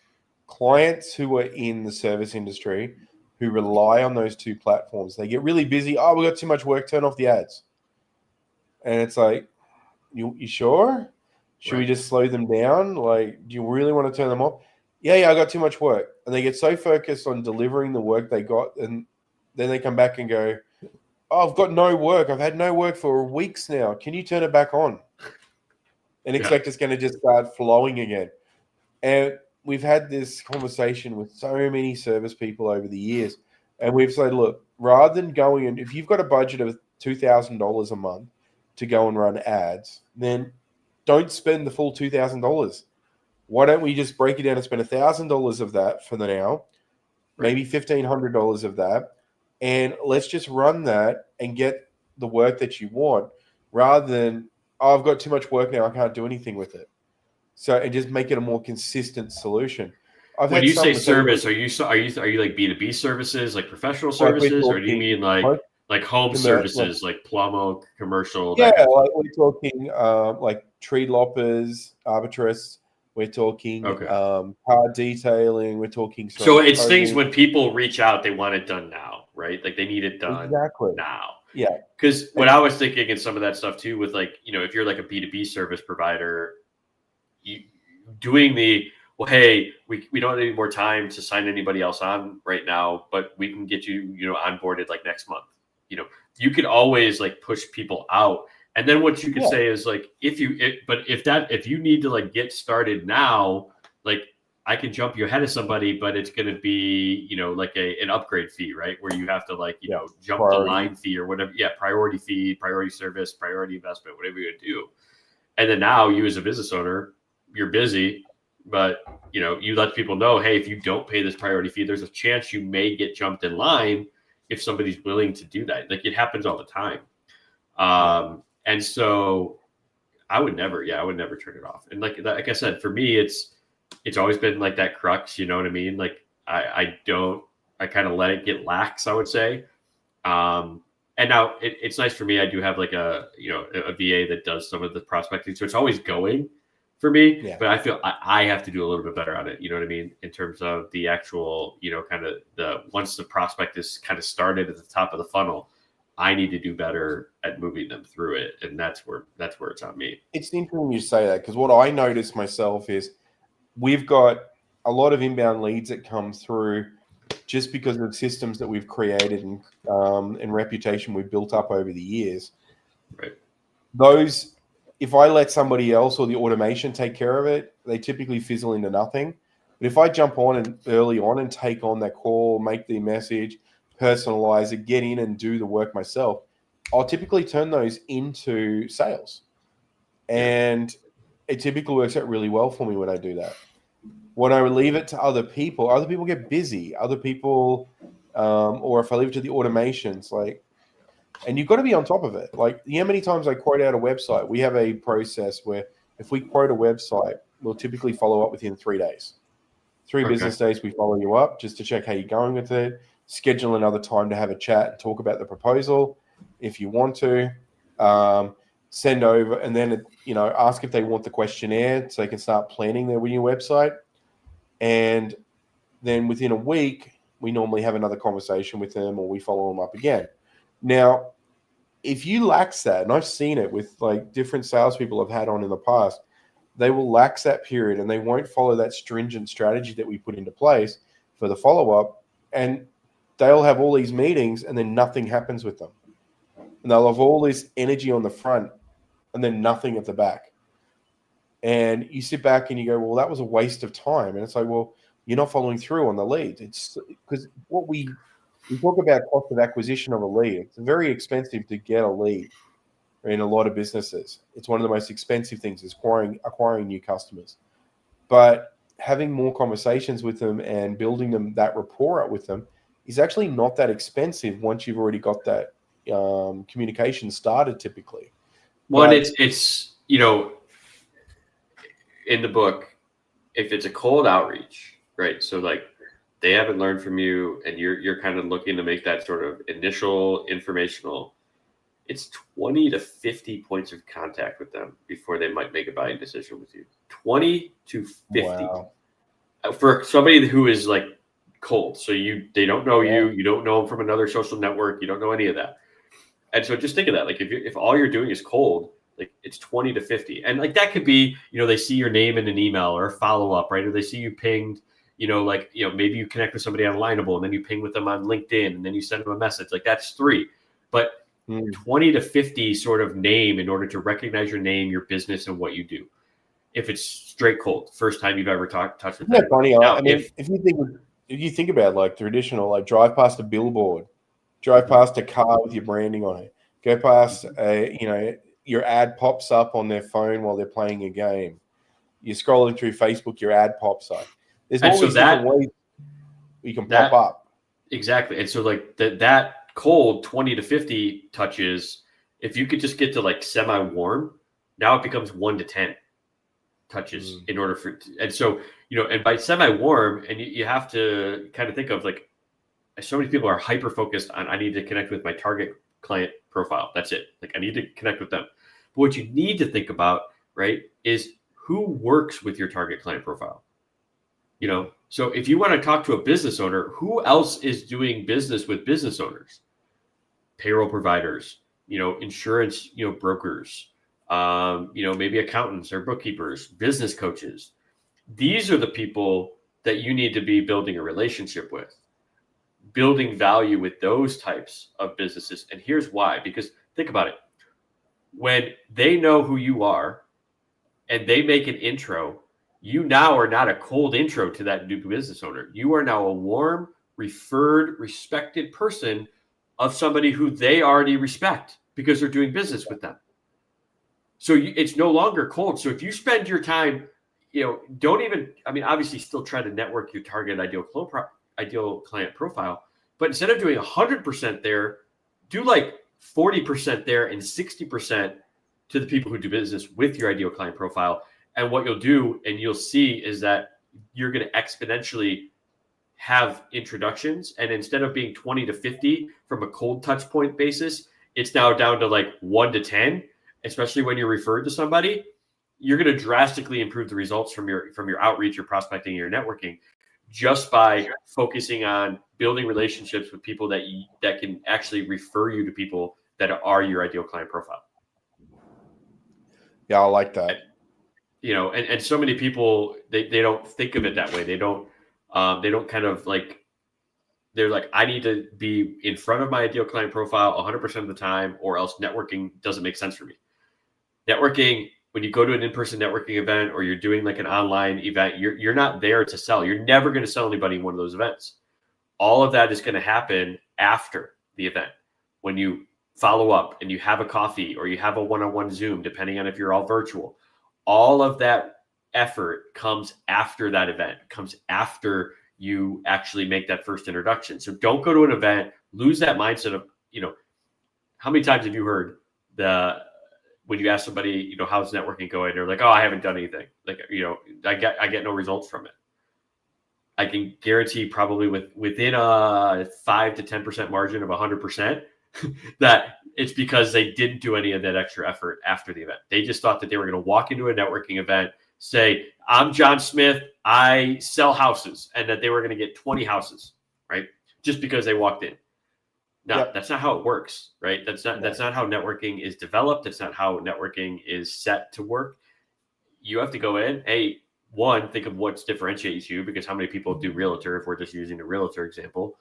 Clients who are in the service industry who rely on those two platforms, they get really busy. Oh, we got too much work. Turn off the ads. And it's like, you sure? Should we just slow them down? Like, do you really want to turn them off? Yeah, I got too much work. And they get so focused on delivering the work they got. And then they come back and go, oh, I've got no work. I've had no work for weeks now. Can you turn it back on? And expect it's going to just start flowing again. And we've had this conversation with so many service people over the years. And we've said, look, rather than going and if you've got a budget of $2,000 a month to go and run ads, then don't spend the full $2,000. Why don't we just break it down and spend $1,000 of that for the now, maybe $1,500 of that, and let's just run that and get the work that you want, rather than, oh, I've got too much work now, I can't do anything with it. So, and just make it a more consistent solution. When you say service, are you like B2B services, like professional services, or do you mean like home services, like plumber, commercial? Yeah, like we're talking like tree loppers, arborists. We're talking car detailing. We're talking so ceramic it's things coating. when people reach out, they want it done now, right? Like they need it done Exactly. now. Yeah. Because what I was thinking and some of that stuff too, with like, if you're like a B2B service provider, you doing well, hey, we don't have any more time to sign anybody else on right now, but we can get you, onboarded like next month. You could always like push people out. And then what you could say is like, if you need to like get started now, like I can jump you ahead of somebody, but it's going to be, like an upgrade fee, right? Where you have to like, jump priority. The line fee or whatever. Yeah. Priority fee, priority service, priority investment, whatever you do. And then now you as a business owner, you're busy, but you let people know, hey, if you don't pay this priority fee, there's a chance you may get jumped in line if somebody's willing to do that. Like it happens all the time. And so I would never turn it off. And like I said, for me, it's always been like that crux, you know what I mean? Like I kind of let it get lax, I would say. And now it's nice for me. I do have like a VA that does some of the prospecting. So it's always going for me, but I feel I have to do a little bit better on it. You know what I mean? In terms of the actual, kind of once the prospect is kind of started at the top of the funnel, I need to do better at moving them through it. And that's where it's on me. It's interesting you say that, because what I noticed myself is we've got a lot of inbound leads that come through just because of systems that we've created and reputation we've built up over the years. Right. Those, if I let somebody else or the automation take care of it, they typically fizzle into nothing. But if I jump on and early on and take on that call, make the message, personalize it, get in and do the work myself, I'll typically turn those into sales. And it typically works out really well for me when I do that. When I would leave it to other people get busy. Other people, or if I leave it to the automations, and you've got to be on top of it. Like, how many times I quote out a website? We have a process where if we quote a website, we'll typically follow up within 3 days. 3 business days, we follow you up just to check how you're going with it. Schedule another time to have a chat and talk about the proposal if you want to. Send over, and then ask if they want the questionnaire so they can start planning their new website. And then within a week, we normally have another conversation with them, or we follow them up again. Now, if you lax that, and I've seen it with like different salespeople I've had on in the past, they will lax that period and they won't follow that stringent strategy that we put into place for the follow-up. And they'll have all these meetings and then nothing happens with them. And they'll have all this energy on the front and then nothing at the back. And you sit back and you go, well, that was a waste of time. And it's like, well, you're not following through on the leads. It's because what we talk about cost of acquisition of a lead. It's very expensive to get a lead in a lot of businesses. It's one of the most expensive things is acquiring new customers. But having more conversations with them and building them that rapport up with them is actually not that expensive once you've already got that communication started typically. Well, and it's in the book, if it's a cold outreach, right? So like they haven't learned from you and you're kind of looking to make that sort of initial informational, it's 20 to 50 points of contact with them before they might make a buying decision with you. 20 to 50. Wow. For somebody who is like cold. So they don't know you don't know them from another social network, you don't know any of that. And so just think of that. Like if all you're doing is cold, like it's 20 to 50. And like that could be, they see your name in an email or a follow-up, right? Or they see you pinged, maybe you connect with somebody on Lineable and then you ping with them on LinkedIn and then you send them a message. Like that's 3. But 20 to 50 sort of name in order to recognize your name, your business, and what you do. If it's straight cold, first time you've ever touched with them. Isn't that funny? Now, I mean, if you think about like traditional, like drive past a billboard, drive past a car with your branding on it, go past your ad pops up on their phone while they're playing a game. You're scrolling through Facebook, your ad pops up. There's all these different ways you can pop up. Exactly. And so like that cold 20 to 50 touches, if you could just get to like semi-warm, now it becomes 1 to 10 touches in order for, and so, and by semi-warm, and you have to kind of think of like, so many people are hyper focused on, I need to connect with my target client profile. That's it. Like I need to connect with them. But what you need to think about right, is who works with your target client profile. So if you want to talk to a business owner, who else is doing business with business owners? Payroll providers, insurance, brokers, maybe accountants or bookkeepers, business coaches. These are the people that you need to be building a relationship with, building value with those types of businesses. And here's why, because think about it. When they know who you are and they make an intro, you now are not a cold intro to that new business owner. You are now a warm, referred, respected person of somebody who they already respect because they're doing business with them. So it's no longer cold. So if you spend your time, obviously still try to network your target ideal client profile, but instead of doing 100% there, do like 40% there and 60% to the people who do business with your ideal client profile. And what you'll do, and you'll see, is that you're going to exponentially have introductions. And instead of being 20 to 50 from a cold touch point basis, it's now down to like 1 to 10, especially when you're referred to somebody. You're going to drastically improve the results from your outreach, your prospecting, your networking, just by focusing on building relationships with people that can actually refer you to people that are your ideal client profile. Yeah, I like that. And so many people, they don't think of it that way. They don't kind of like, they're like, I need to be in front of my ideal client profile 100% of the time, or else networking doesn't make sense for me. Networking, when you go to an in-person networking event or you're doing like an online event, you're not there to sell. You're never going to sell anybody in one of those events. All of that is going to happen after the event, when you follow up and you have a coffee or you have a one-on-one Zoom, depending on if you're all virtual. All of that effort comes after that event, comes after you actually make that first introduction. So don't go to an event, lose that mindset of, how many times have you heard when you ask somebody, how's networking going? They're like, oh, I haven't done anything. Like, I get no results from it. I can guarantee probably within a 5 to 10% margin of 100% that it's because they didn't do any of that extra effort after the event. They just thought that they were going to walk into a networking event, say, I'm John Smith, I sell houses, and that they were going to get 20 houses, right? Just because they walked in. No, That's not how it works, right? That's not how networking is developed. That's not how networking is set to work. You have to go in, hey, one, think of what differentiates you, because how many people do realtor, if we're just using a realtor example,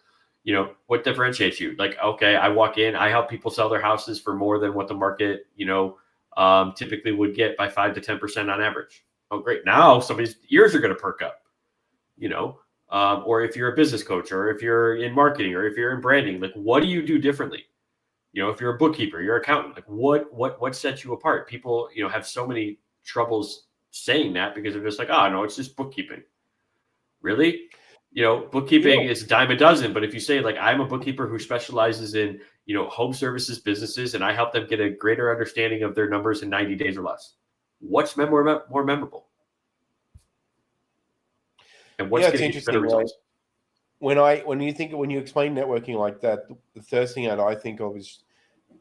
what differentiates you? Like, okay, I walk in, I help people sell their houses for more than what the market, typically would get by 5 to 10% on average. Oh, great. Now somebody's ears are going to perk up, or if you're a business coach, or if you're in marketing, or if you're in branding, like, what do you do differently? If you're a bookkeeper, you're an accountant, like what sets you apart? People, have so many troubles saying that because they're just like, oh no, it's just bookkeeping. Really? Bookkeeping is a dime a dozen. But if you say, like, I'm a bookkeeper who specializes in, home services businesses, and I help them get a greater understanding of their numbers in 90 days or less, what's more memorable? And what's going to get you better results? When you explain networking like that, the first thing that I think of is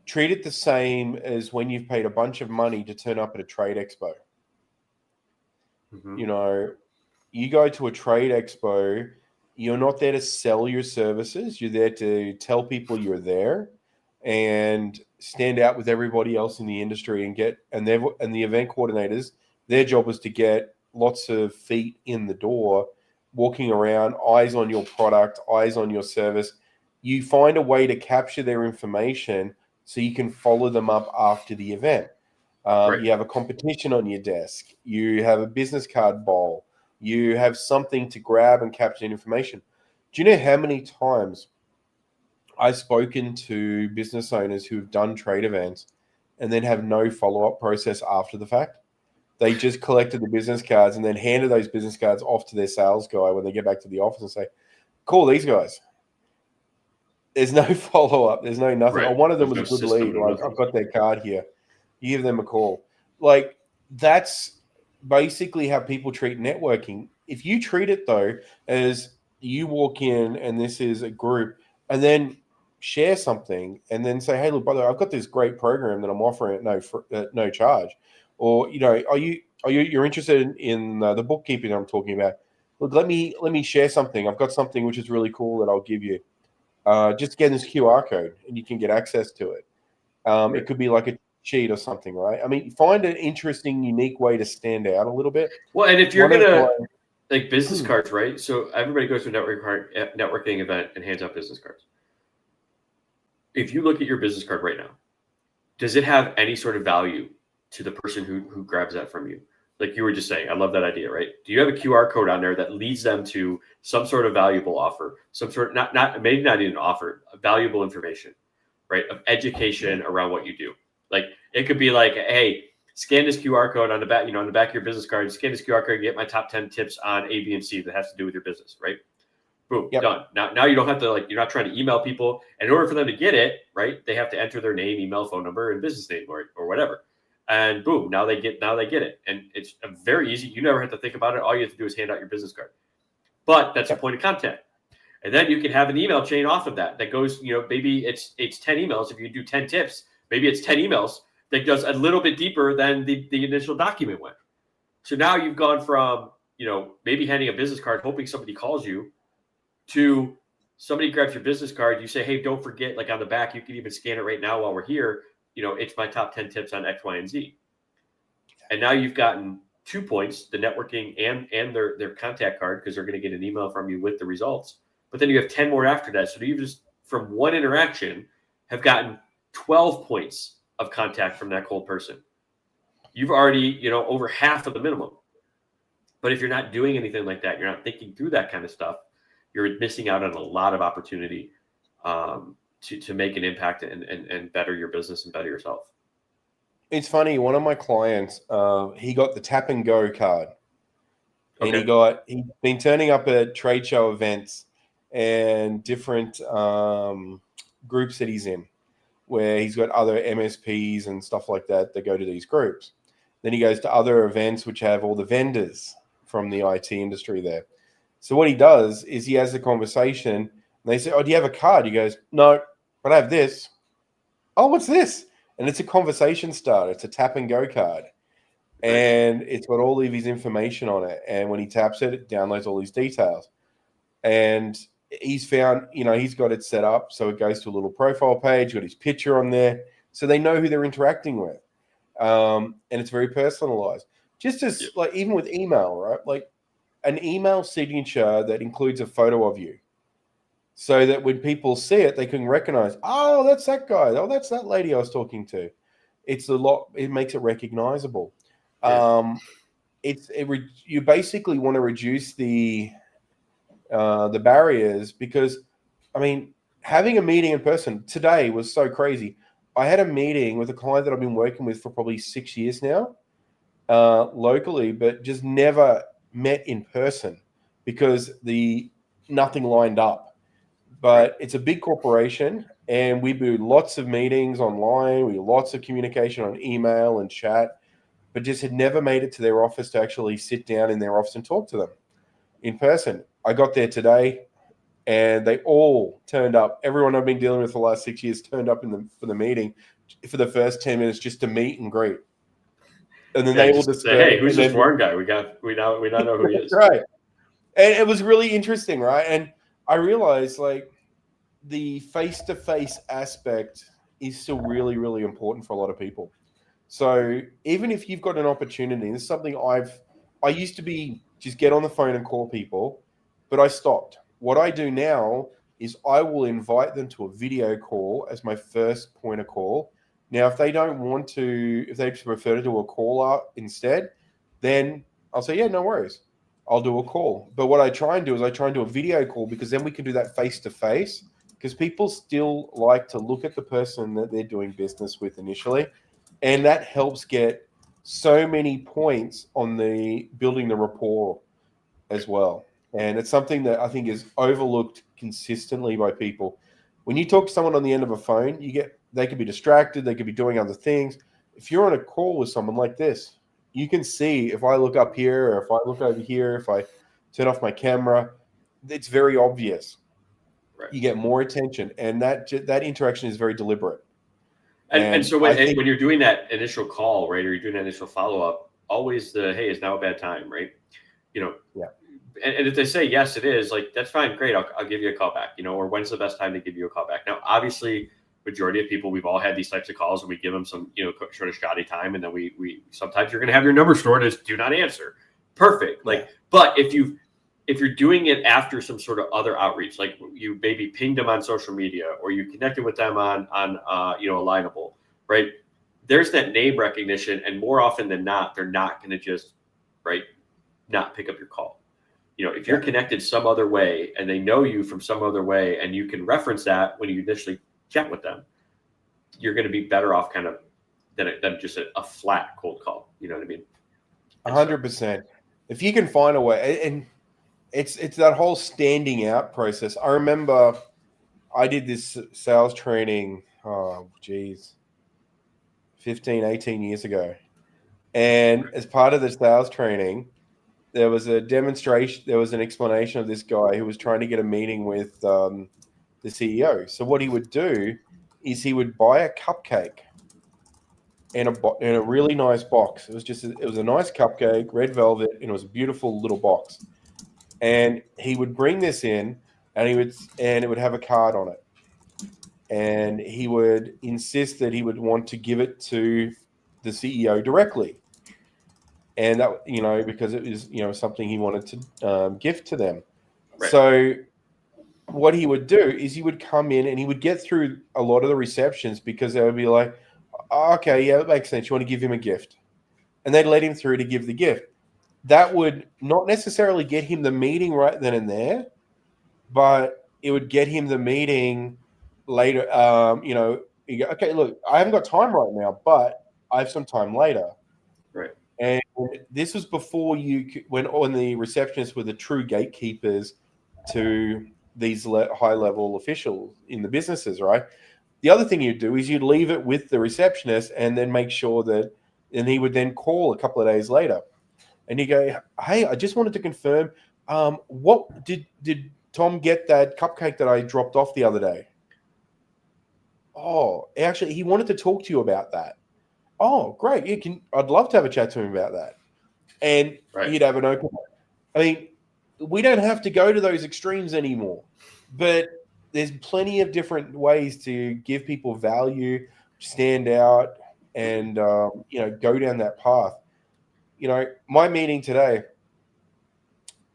treat it the same as when you've paid a bunch of money to turn up at a trade expo. Mm-hmm. You go to a trade expo, you're not there to sell your services. You're there to tell people you're there and stand out with everybody else in the industry and the event coordinators, their job is to get lots of feet in the door, walking around, eyes on your product, eyes on your service. You find a way to capture their information so you can follow them up after the event. Right. You have a competition on your desk. You have a business card bowl. You have something to grab and capture information. Do you know how many times I've spoken to business owners who have done trade events and then have no follow-up process after the fact? They just collected the business cards and then handed those business cards off to their sales guy when they get back to the office and say, call these guys. There's no follow-up. There's no nothing. Right. Oh, one of them was a good lead. Like, I've got their card here. You give them a call. Like, that's basically how people treat networking. If you treat it, though, as you walk in and this is a group, and then share something and then say, hey, look, brother, I've got this great program that I'm offering at no charge. or you're interested in the bookkeeping I'm talking about. Look, let me share something. I've got something which is really cool that I'll give you. Just scan this QR code and you can get access to it. It could be like a sheet or something, right? I mean, find an interesting, unique way to stand out a little bit. Well, and if you're gonna like business cards, right? So everybody goes to a networking event and hands out business cards. If you look at your business card right now, does it have any sort of value to the person who grabs that from you? Like you were just saying, I love that idea, right? Do you have a QR code on there that leads them to some sort of valuable offer, some sort of maybe not even offer, valuable information, right? Of education around what you do. Like it could be like, hey, scan this QR code on the back, on the back of your business card, scan this QR code, get my top 10 tips on A, B, and C that has to do with your business, right? Boom, done. Now you don't have to you're not trying to email people. And in order for them to get it, right, they have to enter their name, email, phone number, and business name or whatever. And boom, now they get it. And it's very easy. You never have to think about it. All you have to do is hand out your business card. But that's a point of contact. And then you can have an email chain off of that goes, maybe it's 10 emails. If you do 10 tips, maybe it's 10 emails that goes a little bit deeper than the initial document went. So now you've gone from, maybe handing a business card, hoping somebody calls you, to somebody grabs your business card. You say, hey, don't forget, like on the back, you can even scan it right now while we're here. It's my top 10 tips on X, Y, and Z. And now you've gotten 2 points, the networking and their contact card, because they're going to get an email from you with the results. But then you have 10 more after that. So you just, from one interaction, have gotten 12 points of contact from that cold person. You've already, over half of the minimum. But if you're not doing anything like that, you're not thinking through that kind of stuff, you're missing out on a lot of opportunity to make an impact and better your business and better yourself. It's funny. One of my clients, he got the tap and go card, and he'd been turning up at trade show events and different groups that he's in, where he's got other MSPs and stuff like that go to these groups. Then he goes to other events which have all the vendors from the IT industry there. So what he does is he has a conversation, and they say, oh, do you have a card? He goes, no, but I have this. Oh, what's this? And it's a conversation starter. It's a tap and go card. And it's got all of his information on it. And when he taps it, it downloads all his details. And he's found, he's got it set up. So it goes to a little profile page, got his picture on there. So they know who they're interacting with. And it's very personalized. Just as even with email, right? Like an email signature that includes a photo of you. So that when people see it, they can recognize, oh, that's that guy. Oh, that's that lady I was talking to. It makes it recognizable. Yeah. You basically want to reduce the barriers because, having a meeting in person today was so crazy. I had a meeting with a client that I've been working with for probably 6 years now, locally, but just never met in person because nothing lined up. But it's a big corporation, and we do lots of meetings online. We do lots of communication on email and chat, but just had never made it to their office to actually sit down in their office and talk to them in person. I got there today, and they all turned up. Everyone I've been dealing with for the last 6 years turned up for the meeting for the first 10 minutes just to meet and greet. And then they all just say, hey, who's this Warren guy? We now know who he is. Right. And it was really interesting, right? And I realized the face-to-face aspect is still really, really important for a lot of people. So even if you've got an opportunity, this is something I used to be just get on the phone and call people, but I stopped. What I do now is I will invite them to a video call as my first point of call. Now, if they don't want to, if they prefer to do a call out instead, then I'll say, yeah, no worries. I'll do a call. But what I try and do is I try and do a video call because then we can do that face-to-face because people still like to look at the person that they're doing business with initially. And that helps get so many points on the building the rapport as well. And it's something that I think is overlooked consistently by people. When you talk to someone on the end of a phone, they could be distracted. They could be doing other things. If you're on a call with someone like this, you can see if I look up here or if I look over here, if I turn off my camera, it's very obvious. Right. You get more attention, and that interaction is very deliberate. And so I think, when you're doing that initial call, right, or you're doing that initial follow up, always hey, is now a bad time, right? You know, yeah, and if they say yes, it is, like, that's fine, great, I'll give you a call back, or when's the best time to give you a call back? Now, obviously, majority of people, we've all had these types of calls, and we give them some, sort of shoddy time, and then we sometimes you're going to have your number stored as do not answer. Perfect. Like, but if you're doing it after some sort of other outreach, like you maybe pinged them on social media, or you connected with them on Alignable, right? There's that name recognition, and more often than not, they're not going to just, right, not pick up your call. If you're connected some other way and they know you from some other way, and you can reference that when you initially chat with them, you're going to be better off kind of than just a flat cold call. You know what I mean? 100%. If you can find a way, and it's that whole standing out process. I remember I did this sales training, 15, 18 years ago. And as part of the sales training, there was a demonstration, there was an explanation of this guy who was trying to get a meeting with the CEO. So what he would do is he would buy a cupcake in a really nice box. It was a nice cupcake, red velvet, and it was a beautiful little box. And he would bring this in, and it would have a card on it. And he would insist that he would want to give it to the CEO directly. And that, because it was, something he wanted to gift to them. Right. So what he would do is he would come in and he would get through a lot of the receptions, because they would be like, oh, okay, yeah, that makes sense. You want to give him a gift. And they'd let him through to give the gift. That would not necessarily get him the meeting right then and there, but it would get him the meeting later. You go, okay, look, I haven't got time right now, but I have some time later. Right. And this was before when the receptionists were the true gatekeepers to these high-level officials in the businesses, right? The other thing you'd do is you'd leave it with the receptionist, and then make sure that, and he would then call a couple of days later, and you go, hey, I just wanted to confirm, what did Tom get that cupcake that I dropped off the other day? Oh, actually, he wanted to talk to you about that. Oh, great. I'd love to have a chat to him about that. And You'd have an open. I mean, we don't have to go to those extremes anymore, but there's plenty of different ways to give people value, stand out, and go down that path. My meeting today,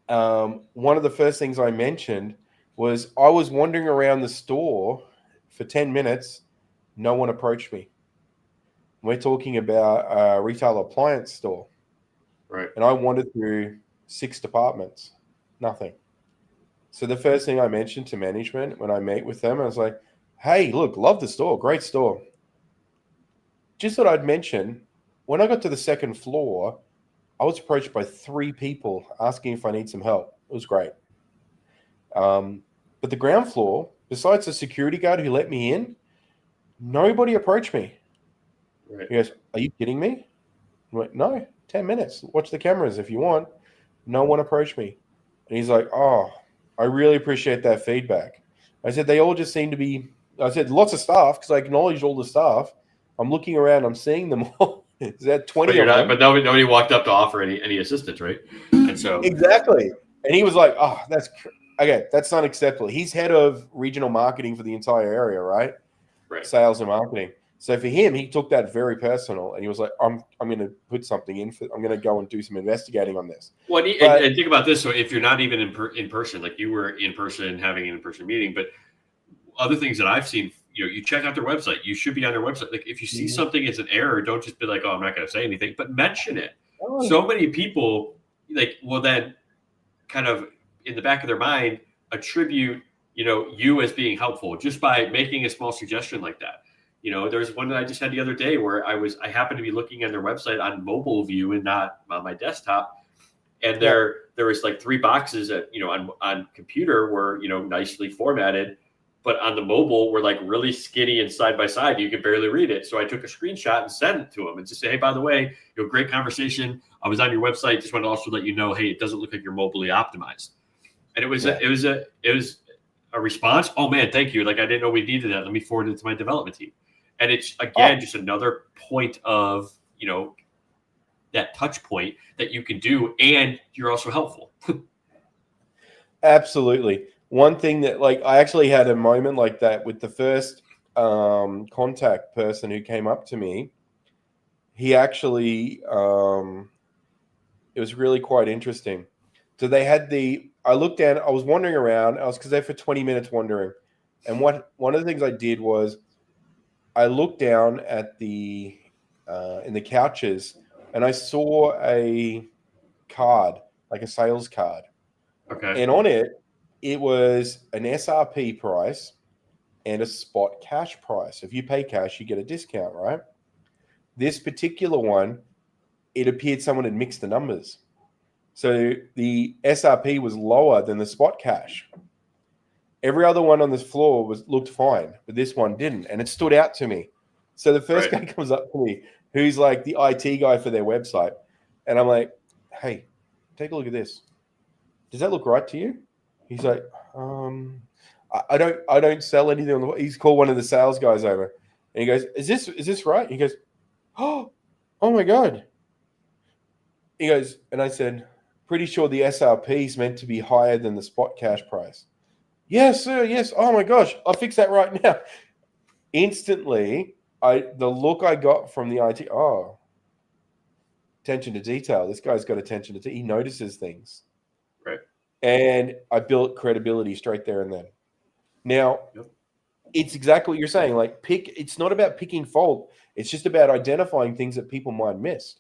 one of the first things I mentioned was I was wandering around the store for 10 minutes. No one approached me. We're talking about a retail appliance store. Right. And I wandered through 6 departments. Nothing. So the first thing I mentioned to management when I meet with them, I was like, hey, look, love the store. Great store. Just thought I'd mention, when I got to the second floor, I was approached by 3 people asking if I need some help. It was great. But the ground floor, besides the security guard who let me in, nobody approached me. Right. He goes, are you kidding me? I went, no, 10 minutes. Watch the cameras if you want. No one approached me. And he's like, oh, I really appreciate that feedback. I said, they all just seem to be, I said, lots of staff, because I acknowledged all the staff. I'm looking around, I'm seeing them all. Is that 20 of them? But nobody walked up to offer any assistance, right? And so exactly. And he was like, oh, that's unacceptable. He's head of regional marketing for the entire area, right? Right. Sales and marketing. So for him, he took that very personal, and he was like, I'm going to put something in. I'm going to go and do some investigating on this. Well, and think about this. So if you're not even in person, like you were in person, having an in-person meeting, but other things that I've seen, you check out their website. You should be on their website. Like if you see something as an error, don't just be like, oh, I'm not going to say anything, but mention it. Oh. So many people will then kind of in the back of their mind attribute, you as being helpful just by making a small suggestion like that. There's one that I just had the other day where I happened to be looking on their website on mobile view and not on my desktop. And there was like 3 boxes that, on computer were, nicely formatted, but on the mobile were like really skinny and side by side. You could barely read it. So I took a screenshot and sent it to them and just say, hey, by the way, great conversation. I was on your website. Just wanted to also let you know, hey, it doesn't look like you're mobily optimized. And it was a response. Oh man, thank you. Like, I didn't know we needed that. Let me forward it to my development team. And it's, again, just another point of, that touch point that you can do, and you're also helpful. Absolutely. One thing that, like, I actually had a moment like that with the first contact person who came up to me. He actually, it was really quite interesting. So they had I looked down, I was wandering around, I was there for 20 minutes wandering. And one of the things I did was I looked down at in the couches, and I saw a card, like a sales card. Okay. And on it, it was an SRP price and a spot cash price. If you pay cash, you get a discount, right? This particular one, it appeared someone had mixed the numbers. So the SRP was lower than the spot cash. Every other one on this floor looked fine, but this one didn't. And it stood out to me. So the first guy comes up to me, who's like the IT guy for their website. And I'm like, hey, take a look at this. Does that look right to you? He's like, I don't sell anything on the. He's called one of the sales guys over, and he goes, is this right? He goes, oh my God. He goes, and I said, pretty sure the SRP is meant to be higher than the spot cash price. Yes, sir. Yes. Oh my gosh, I'll fix that right now. Instantly, the look I got from the IT. Oh, attention to detail. This guy's got attention to detail. He notices things. Right. And I built credibility straight there and then. Now, It's exactly what you're saying. Like, it's not about picking fault. It's just about identifying things that people might miss.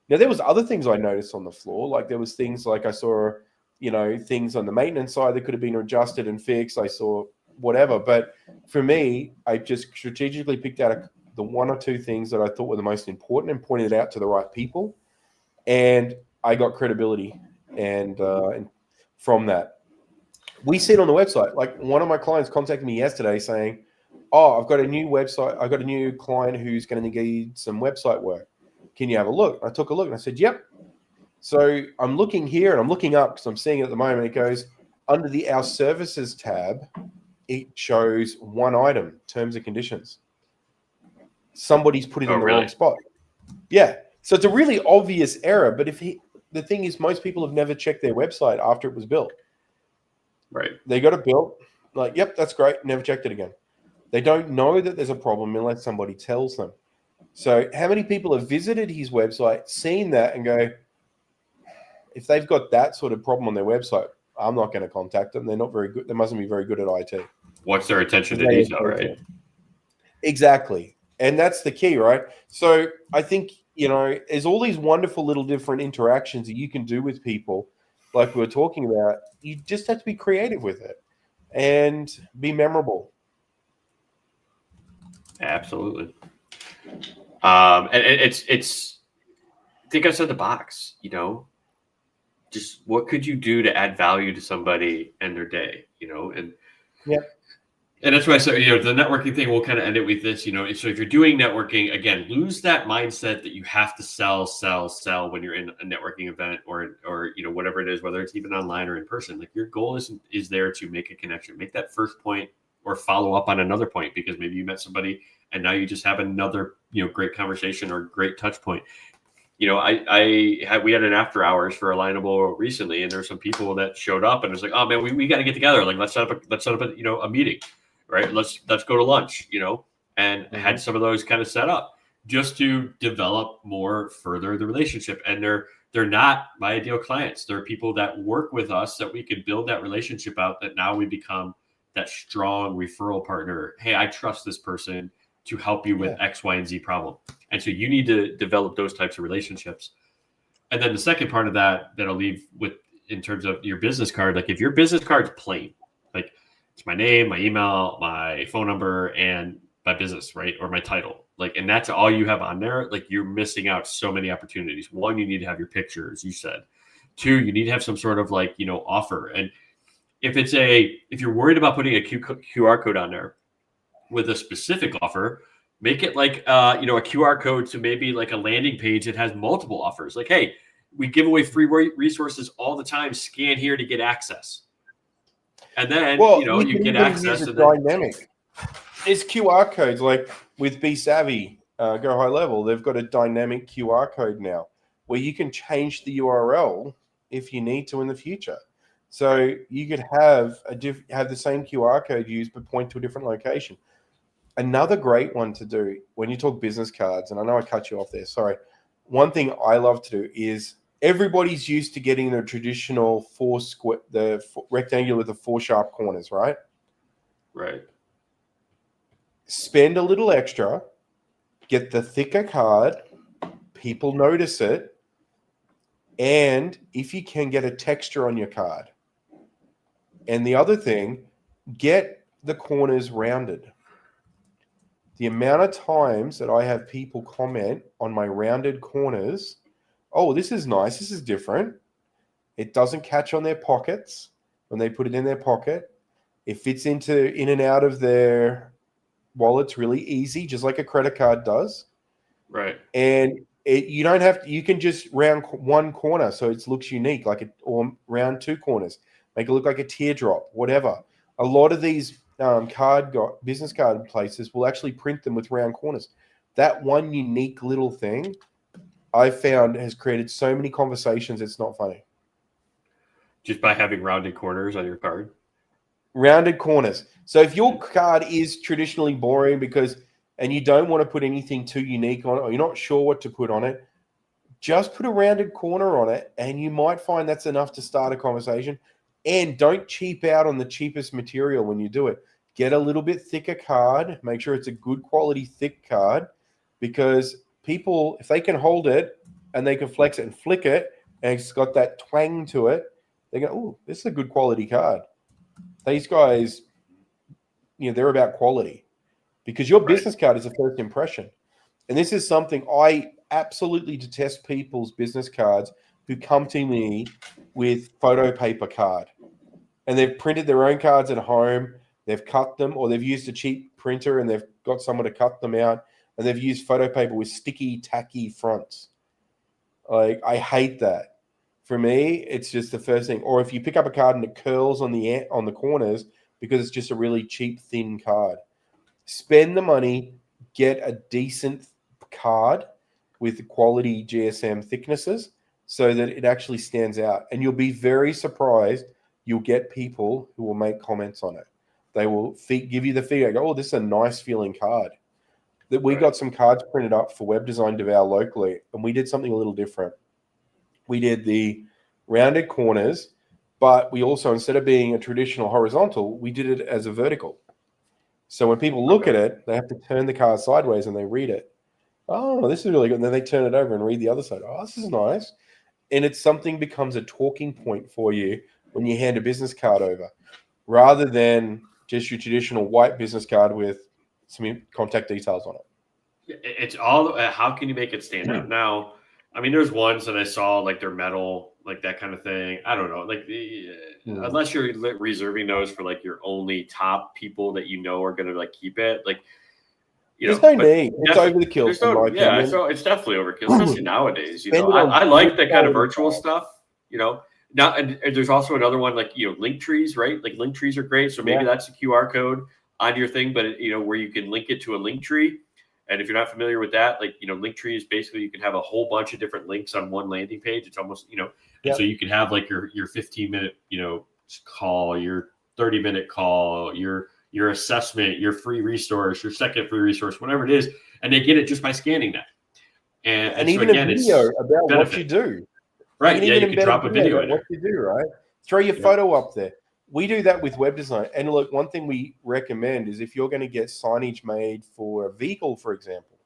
Now, there was other things I noticed on the floor. Like, there was things like I saw, things on the maintenance side that could have been adjusted and fixed. I saw whatever. But for me, I just strategically picked out the one or two things that I thought were the most important and pointed it out to the right people. And I got credibility. And from that, we see it on the website. Like, one of my clients contacted me yesterday saying, oh, I've got a new website. I've got a new client who's going to need some website work. Can you have a look? I took a look and I said, yep. So I'm looking here and I'm looking up because I'm seeing it at the moment. It goes under the Our Services tab. It shows one item, terms and conditions. Somebody's put it in the wrong spot. Yeah. So it's a really obvious error. But the thing is, most people have never checked their website after it was built. Right. They got it built. Like, yep, that's great. Never checked it again. They don't know that there's a problem unless somebody tells them. So how many people have visited his website, seen that, and go, if they've got that sort of problem on their website, I'm not going to contact them. They're not very good. They mustn't be very good at IT. What's their attention to detail, right? Exactly. And that's the key, right? So I think, there's all these wonderful little different interactions that you can do with people, like we were talking about. You just have to be creative with it and be memorable. Absolutely. And it's think outside the box, just what could you do to add value to somebody and their day, and and that's why I said, the networking thing, we'll kind of end it with this, so if you're doing networking, again, lose that mindset that you have to sell when you're in a networking event or whatever it is, whether it's even online or in person. Like, your goal is there to make a connection, make that first point or follow up on another point, because maybe you met somebody and now you just have another, great conversation or great touch point. We had an after hours for Alignable recently, and there were some people that showed up and it was like, oh man, we got to get together. Like, let's set up a meeting, right? Let's go to lunch, and had some of those kind of set up just to develop further the relationship. And they're not my ideal clients. They're people that work with us that we could build that relationship out, that now we become that strong referral partner. Hey, I trust this person to help you with X, Y, and Z problem. And so you need to develop those types of relationships. And then the second part of that I'll leave with in terms of your business card, like, if your business card's plain, like, it's my name, my email, my phone number, and my business, right? Or my title, like, and that's all you have on there, like, you're missing out so many opportunities. One, you need to have your picture, as you said. Two, you need to have some sort of offer. And if you're worried about putting a QR code on there with a specific offer, make it like, a QR code to maybe like a landing page that has multiple offers. Like, hey, we give away free resources all the time. Scan here to get access. And then, you get access. Dynamic. It's QR codes, like with Be Savvy, Go High Level. They've got a dynamic QR code now where you can change the URL if you need to in the future. So you could have have the same QR code used but point to a different location. Another great one to do when you talk business cards, and I know I cut you off there. Sorry. One thing I love to do is everybody's used to getting the traditional rectangular with the 4 sharp corners, right? Right. Spend a little extra, get the thicker card, people notice it, and if you can, get a texture on your card. And the other thing, get the corners rounded. The amount of times that I have people comment on my rounded corners, oh, this is nice, this is different. It doesn't catch on their pockets when they put it in their pocket. It fits in and out of their wallets really easy, just like a credit card does. Right. And you don't have to, you can just round one corner so it looks unique, or round 2 corners, make it look like a teardrop, whatever. A lot of these business card places will actually print them with round corners. That one unique little thing I've found has created so many conversations, it's not funny. Just by having rounded corners on your card? Rounded corners. So if your card is traditionally boring and you don't want to put anything too unique on it, or you're not sure what to put on it, just put a rounded corner on it, and you might find that's enough to start a conversation. And don't cheap out on the cheapest material when you do it. Get a little bit thicker card. Make sure it's a good quality thick card, because people, if they can hold it and they can flex it and flick it, and it's got that twang to it, they go, oh, this is a good quality card. These guys, they're about quality, because your business card is a first impression. And this is something I absolutely detest, people's business cards who come to me with photo paper card, and they've printed their own cards at home. They've cut them, or they've used a cheap printer and they've got someone to cut them out, and they've used photo paper with sticky, tacky fronts. Like, I hate that. For me, it's just the first thing. Or if you pick up a card and it curls on the corners because it's just a really cheap, thin card. Spend the money, get a decent card with quality GSM thicknesses so that it actually stands out. And you'll be very surprised. You'll get people who will make comments on it. They will give you the feedback. Oh, this is a nice feeling card. That we got some cards printed up for Web Design Devour locally, and we did something a little different. We did the rounded corners, but we also, instead of being a traditional horizontal, we did it as a vertical. So when people look at it, they have to turn the card sideways and they read it. Oh, this is really good. And then they turn it over and read the other side. Oh, this is nice. And it's something becomes a talking point for you when you hand a business card over, rather than just your traditional white business card with some contact details on it. It's all, how can you make it stand out? Now, I mean, there's ones that I saw, like they're metal, like that kind of thing. I don't know, like unless you're reserving those for like your only top people that you know are going to like keep it, like, there's no need. It's over the kill. So it's definitely overkill, especially nowadays. I like that kind of virtual stuff. Now, and there's also another one, like, link trees, right? Like, link trees are great. So maybe that's a QR code on your thing, but where you can link it to a link tree. And if you're not familiar with that, like, link tree is basically, you can have a whole bunch of different links on one landing page. It's almost, and so you can have like your 15-minute, call, your 30-minute call, your assessment, your free resource, your second free resource, whatever it is. And they get it just by scanning that. And so even again, a video about what you do. Right. You can drop a video in what you do, right? Throw your photo up there. We do that with web design. And look, one thing we recommend is if you're going to get signage made for a vehicle, for example,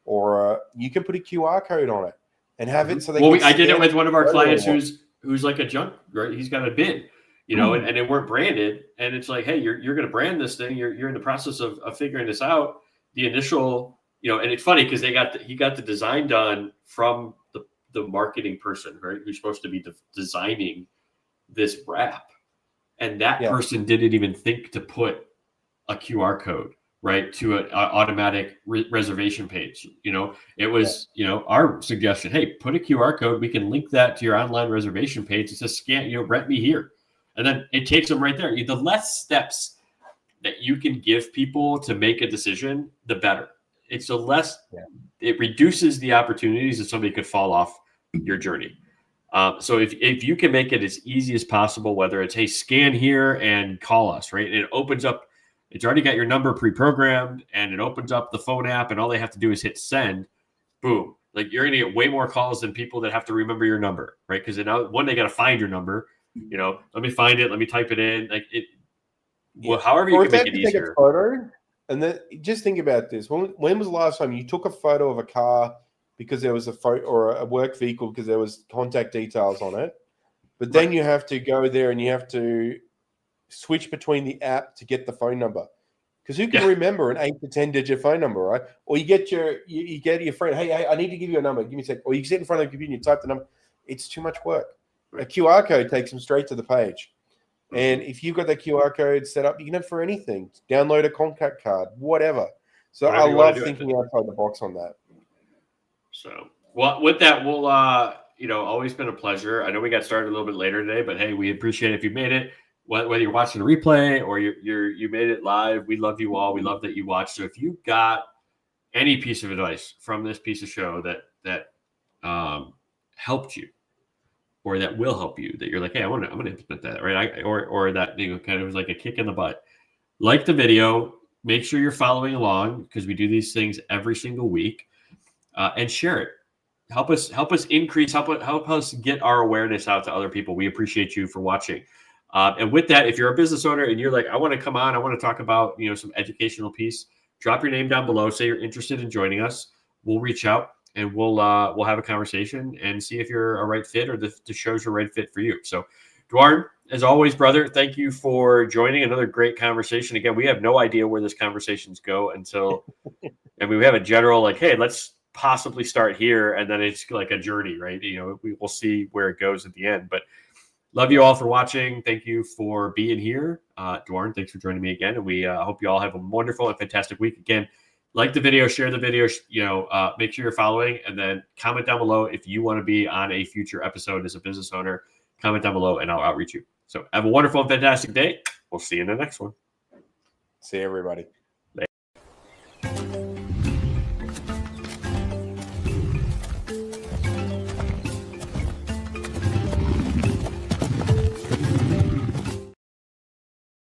or you can put a QR code on it and have it so they can I did it with one of our clients who's like a junk, right? He's got a bin, and they weren't branded. And it's like, hey, you're going to brand this thing. You're in the process of figuring this out. The initial, and it's funny because he got the design done from the marketing person, right? Who's supposed to be designing this wrap. And that person didn't even think to put a QR code, right, to an automatic reservation page. It was, our suggestion, hey, put a QR code. We can link that to your online reservation page. It says scan, rent me here. And then it takes them right there. The less steps that you can give people to make a decision, the better. It's a less, it reduces the opportunities that somebody could fall off your journey. So if you can make it as easy as possible, whether it's, hey, scan here and call us, right? And it opens up, it's already got your number pre-programmed, and it opens up the phone app, and all they have to do is hit send. Boom. Like, you're going to get way more calls than people that have to remember your number, right? Because now, one, they got to find your number. Let me find it. Let me type it in. Like it. Well, however you can make it easier. Take a photo, and then just think about this. When was the last time you took a photo of a car because there was a photo, or a work vehicle because there was contact details on it, but then you have to go there and you have to switch between the app to get the phone number, because who can remember an 8 to 10 digit phone number, right? Or you get your friend, hey, I need to give you a number, give me a sec. Or you sit in front of the computer and you type the number. It's too much work. A QR code takes them straight to the page. And if you've got that QR code set up, you can have for anything. Download a contact card, whatever. So I love thinking outside the box on that. So, well, with that, we'll, always been a pleasure. I know we got started a little bit later today, but hey, we appreciate it if you made it. Whether you're watching a replay or you made it live, we love you all. We love that you watched. So if you got any piece of advice from this piece of show that helped you, or that will help you, that you're like, hey, I'm gonna implement that, right? Or that kind of was like a kick in the butt. Like the video, make sure you're following along, because we do these things every single week, and share it. Help us increase, help us get our awareness out to other people. We appreciate you for watching. And with that, if you're a business owner and you're like, I want to come on, I want to talk about some educational piece, drop your name down below. Say you're interested in joining us. We'll reach out and we'll have a conversation and see if you're a right fit, or the show's a right fit for you. So, Dward, as always, brother, thank you for joining. Another great conversation. Again, we have no idea where this conversations go until, and we have a general like, hey, let's possibly start here, and then it's like a journey, right? We'll see where it goes at the end. But love you all for watching. Thank you for being here. Dward, thanks for joining me again. And we hope you all have a wonderful and fantastic week. Again, like the video, share the video, make sure you're following, and then comment down below if you want to be on a future episode as a business owner. Comment down below and I'll outreach you. So have a wonderful and fantastic day. We'll see you in the next one. See you, everybody. Later.